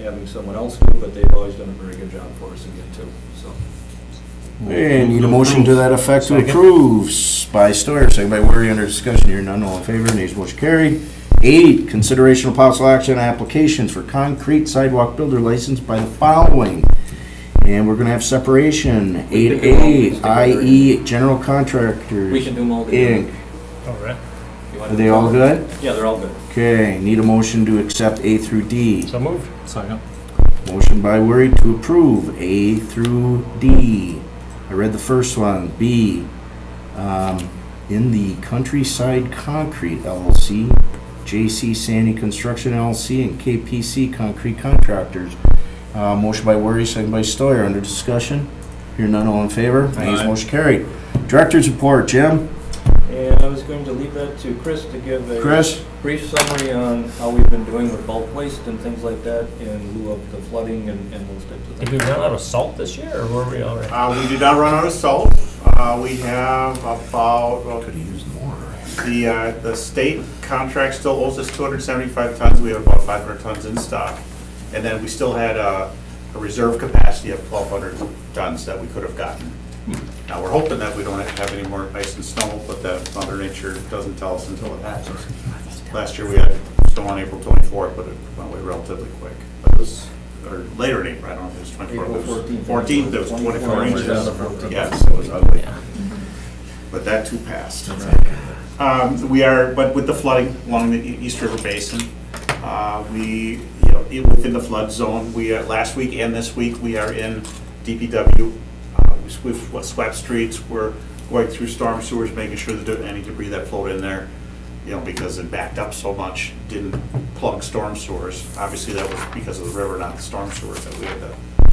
having someone else do it, but they've always done a very good job for us again too, so. Hey, need a motion to that effect to Second. approve by Stoyer, second by Worry, under discussion, here none, all in favor. Nays, motion carried. 8, consideration of possible action on applications for concrete sidewalk builder license by the following. And we're gonna have separation. We can do all 8A, these together. IE General Contractors, We can do them all together. Inc. All right. You want Are to- they all good? Yeah, they're all good. Okay, need a motion to accept A through D. So moved. Second. Motion by Worry to approve A through D. I read the first one. B, in the Countryside Concrete LLC, JC Sandy Construction LLC, and KPC Concrete Contractors. Motion by Worry, second by Stoyer. Under discussion. Hear none, all in favor. Nays, Aye. motion carried. Director's report, Jim? And was going to leave that to Chris to give a Chris? brief summary on how we've been doing with bulk waste and things like that in lieu of the flooding and those types of Did things. we run out of salt this year, or were we all right? We did not run out of salt. We have about, well, Could've used more. the state contract still owes us 275 tons. We have about 500 tons in stock. And then we still had a reserve capacity of 1,200 tons that we could have gotten. Now, we're hoping that we don't have any more ice and snow, but that Mother Nature doesn't tell us until it happens. Last year, we had snow on April 24th, but it went away relatively quick. But it was, or later in April, I don't know if it was 24th. April it was 14th. 14th, it was 24 inches. inches. Yes, it was ugly. But that too passed. We are, but with the flooding along the East River Basin, we, within the flood zone, last week and this week, we are in DPW. We've swept streets, we're going through storm sewers, making sure that any debris that flowed in there, because it backed up so much, didn't plug storm sewers. Obviously, that was because of the river, not the storm sewers, that we had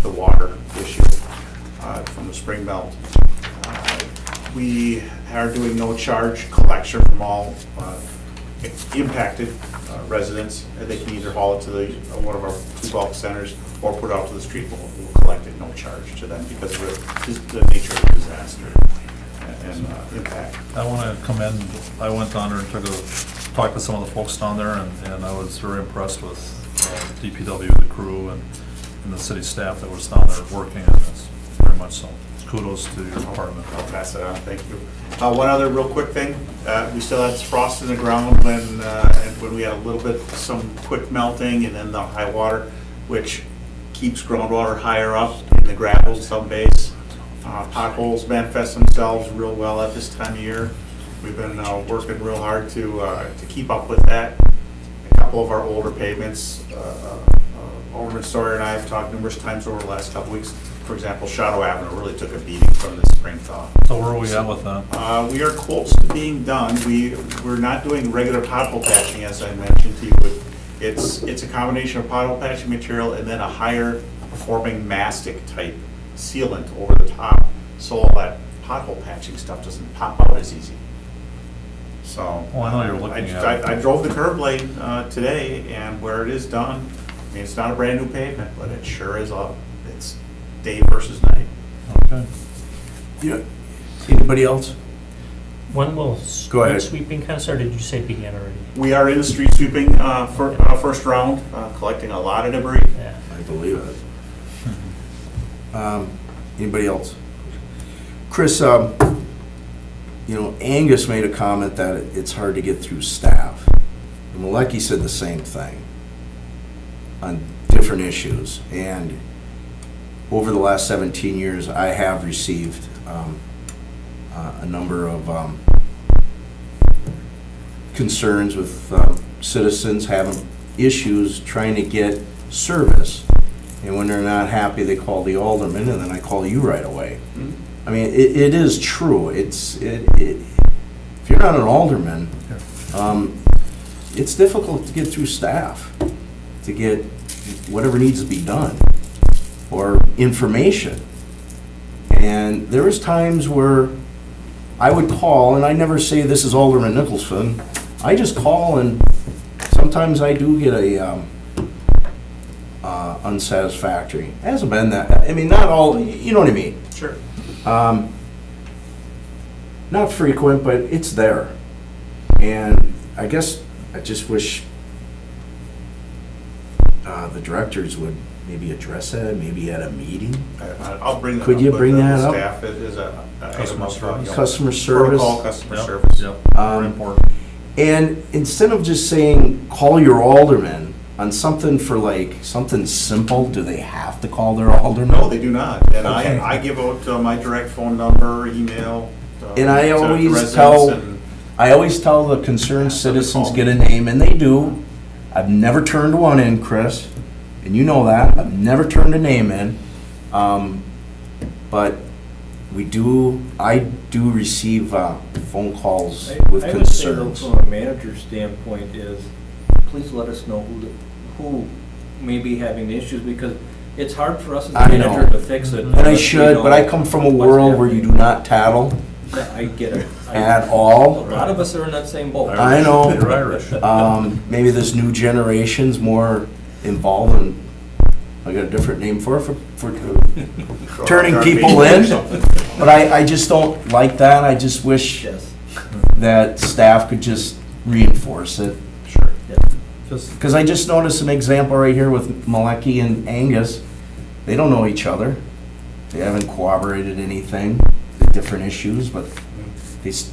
the water issue from the spring belt. We are doing no charge collection from all impacted residents. They can either haul it to one of our 2 bulk centers or put it out to the street. We'll collect it no charge to them because of the nature of the disaster and impact. I want to commend, I went down there and talked to some of the folks down there, and I was very impressed with DPW, the crew, and the city staff that was down there working on this, very much so. Kudos to your department. I'll pass it on, thank you. One other real quick thing, we still had frost in the ground when we had a little bit, some quick melting and then the high water, which keeps groundwater higher up in the gravel some bays. Potholes manifest themselves real well at this time of year. We've been working real hard to keep up with that. A couple of our older pavements, Alderman Sawyer and I have talked numerous times over the last couple weeks. For example, Shadow Avenue really took a beating from the spring thaw. So where are we at with that? We are close to being done. We're not doing regular pothole patching, as I mentioned to you. It's a combination of pothole patching material and then a higher performing mastic type sealant over the top, so all that pothole patching stuff doesn't pop out as easy. So. Well, I know you're looking at it. I drove the curb lane today, and where it is done, I mean, it's not a brand new pavement, but it sure is it's day versus night. Okay. Anybody else? When will Go ahead. street sweeping kind of start? Did you say began already? We are in the street sweeping for first round, collecting a lot of debris. Yeah. I believe it. Anybody else? Chris, Angus made a comment that it's hard to get through staff. And Malecki said the same thing on different issues. And over the last 17 years, I have received a number of concerns with citizens having issues trying to get service. And when they're not happy, they call the alderman, and then I call you right away. I mean, it is true. If you're not an alderman, it's difficult to get through staff, to get whatever needs to be done, or information. And there was times where I would call, and I never say this is Alderman Nicholson. I just call, and sometimes I do get a unsatisfactory. It hasn't been that. I mean, not all. You know what I mean? Sure. Not frequent, but it's there. And I guess I just wish the directors would maybe address that, maybe at a meeting. I'll bring that up. Could you with bring the that up? Staff is a item of, Customer service. Protocol, customer Yep. service. Yep, very important. And instead of just saying, call your alderman on something for like, something simple, do they have to call their alderman? No, they do not. And Okay. I give out my direct phone number, email. And I to always residents tell, and- I always tell the concerned Ask them to citizens, call. get a name, and they do. I've never turned one in, Chris, and you know that. I've never turned a name in. But I do receive phone calls with I would say though, concerns. from a manager's standpoint is, please let us know who may be having the issues, because it's hard for us as a I know. manager to fix it. And I unless we should, but know I come from a what's world where you do happening. not tattle. I get it. at A all. lot of us are in that same boat. I know. You're Irish. Maybe this new generation's more involved in, I got a different name for turning people in. But I just don't like that. I just wish Yes. that staff could just reinforce it. Sure. Yeah. Just, Because I just noticed an example right here with Malecki and Angus. They don't know each other. They haven't corroborated anything, the different issues, but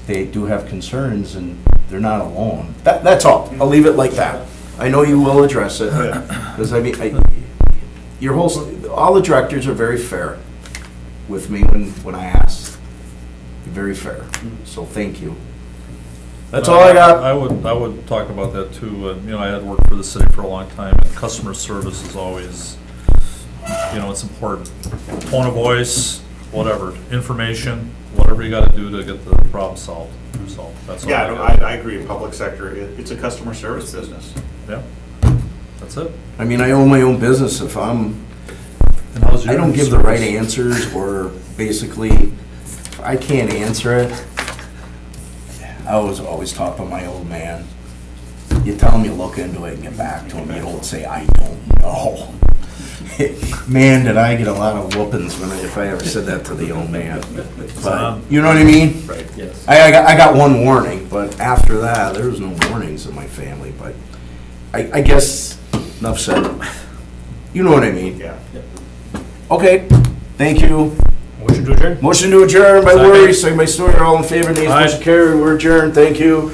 they do have concerns and they're not alone. That's all. I'll leave it like that. I know you will address it. Because I mean, your whole, all the directors are very fair with me when I ask. Very fair. So thank you. That's all I got. I would talk about that too. You know, I had worked for the city for a long time, and customer service is always, you know, it's important. Tone of voice, whatever, information, whatever you gotta do to get the problem solved. So that's all. Yeah, I no, got. I agree, public sector, it's a customer service business. Yeah, that's it. I mean, I own my own business. If And how's I your don't give the right service? answers, or basically, if I can't answer it, I was always taught by my old man. You tell him you look into it and get back to him. You don't say, I don't know. Man, did I get a lot of whoopings if I ever said that to the old man. But, you know what I mean? Right. Yes. I got one warning, but after that, there was no warnings in my family. But I guess, enough said. You know what I mean? Yeah. Okay, thank you. Motion to adjourn? Motion to adjourn by Second. Worry, second by Stewart, all in favor, nays, Aye. motion carried, we're adjourned, thank you.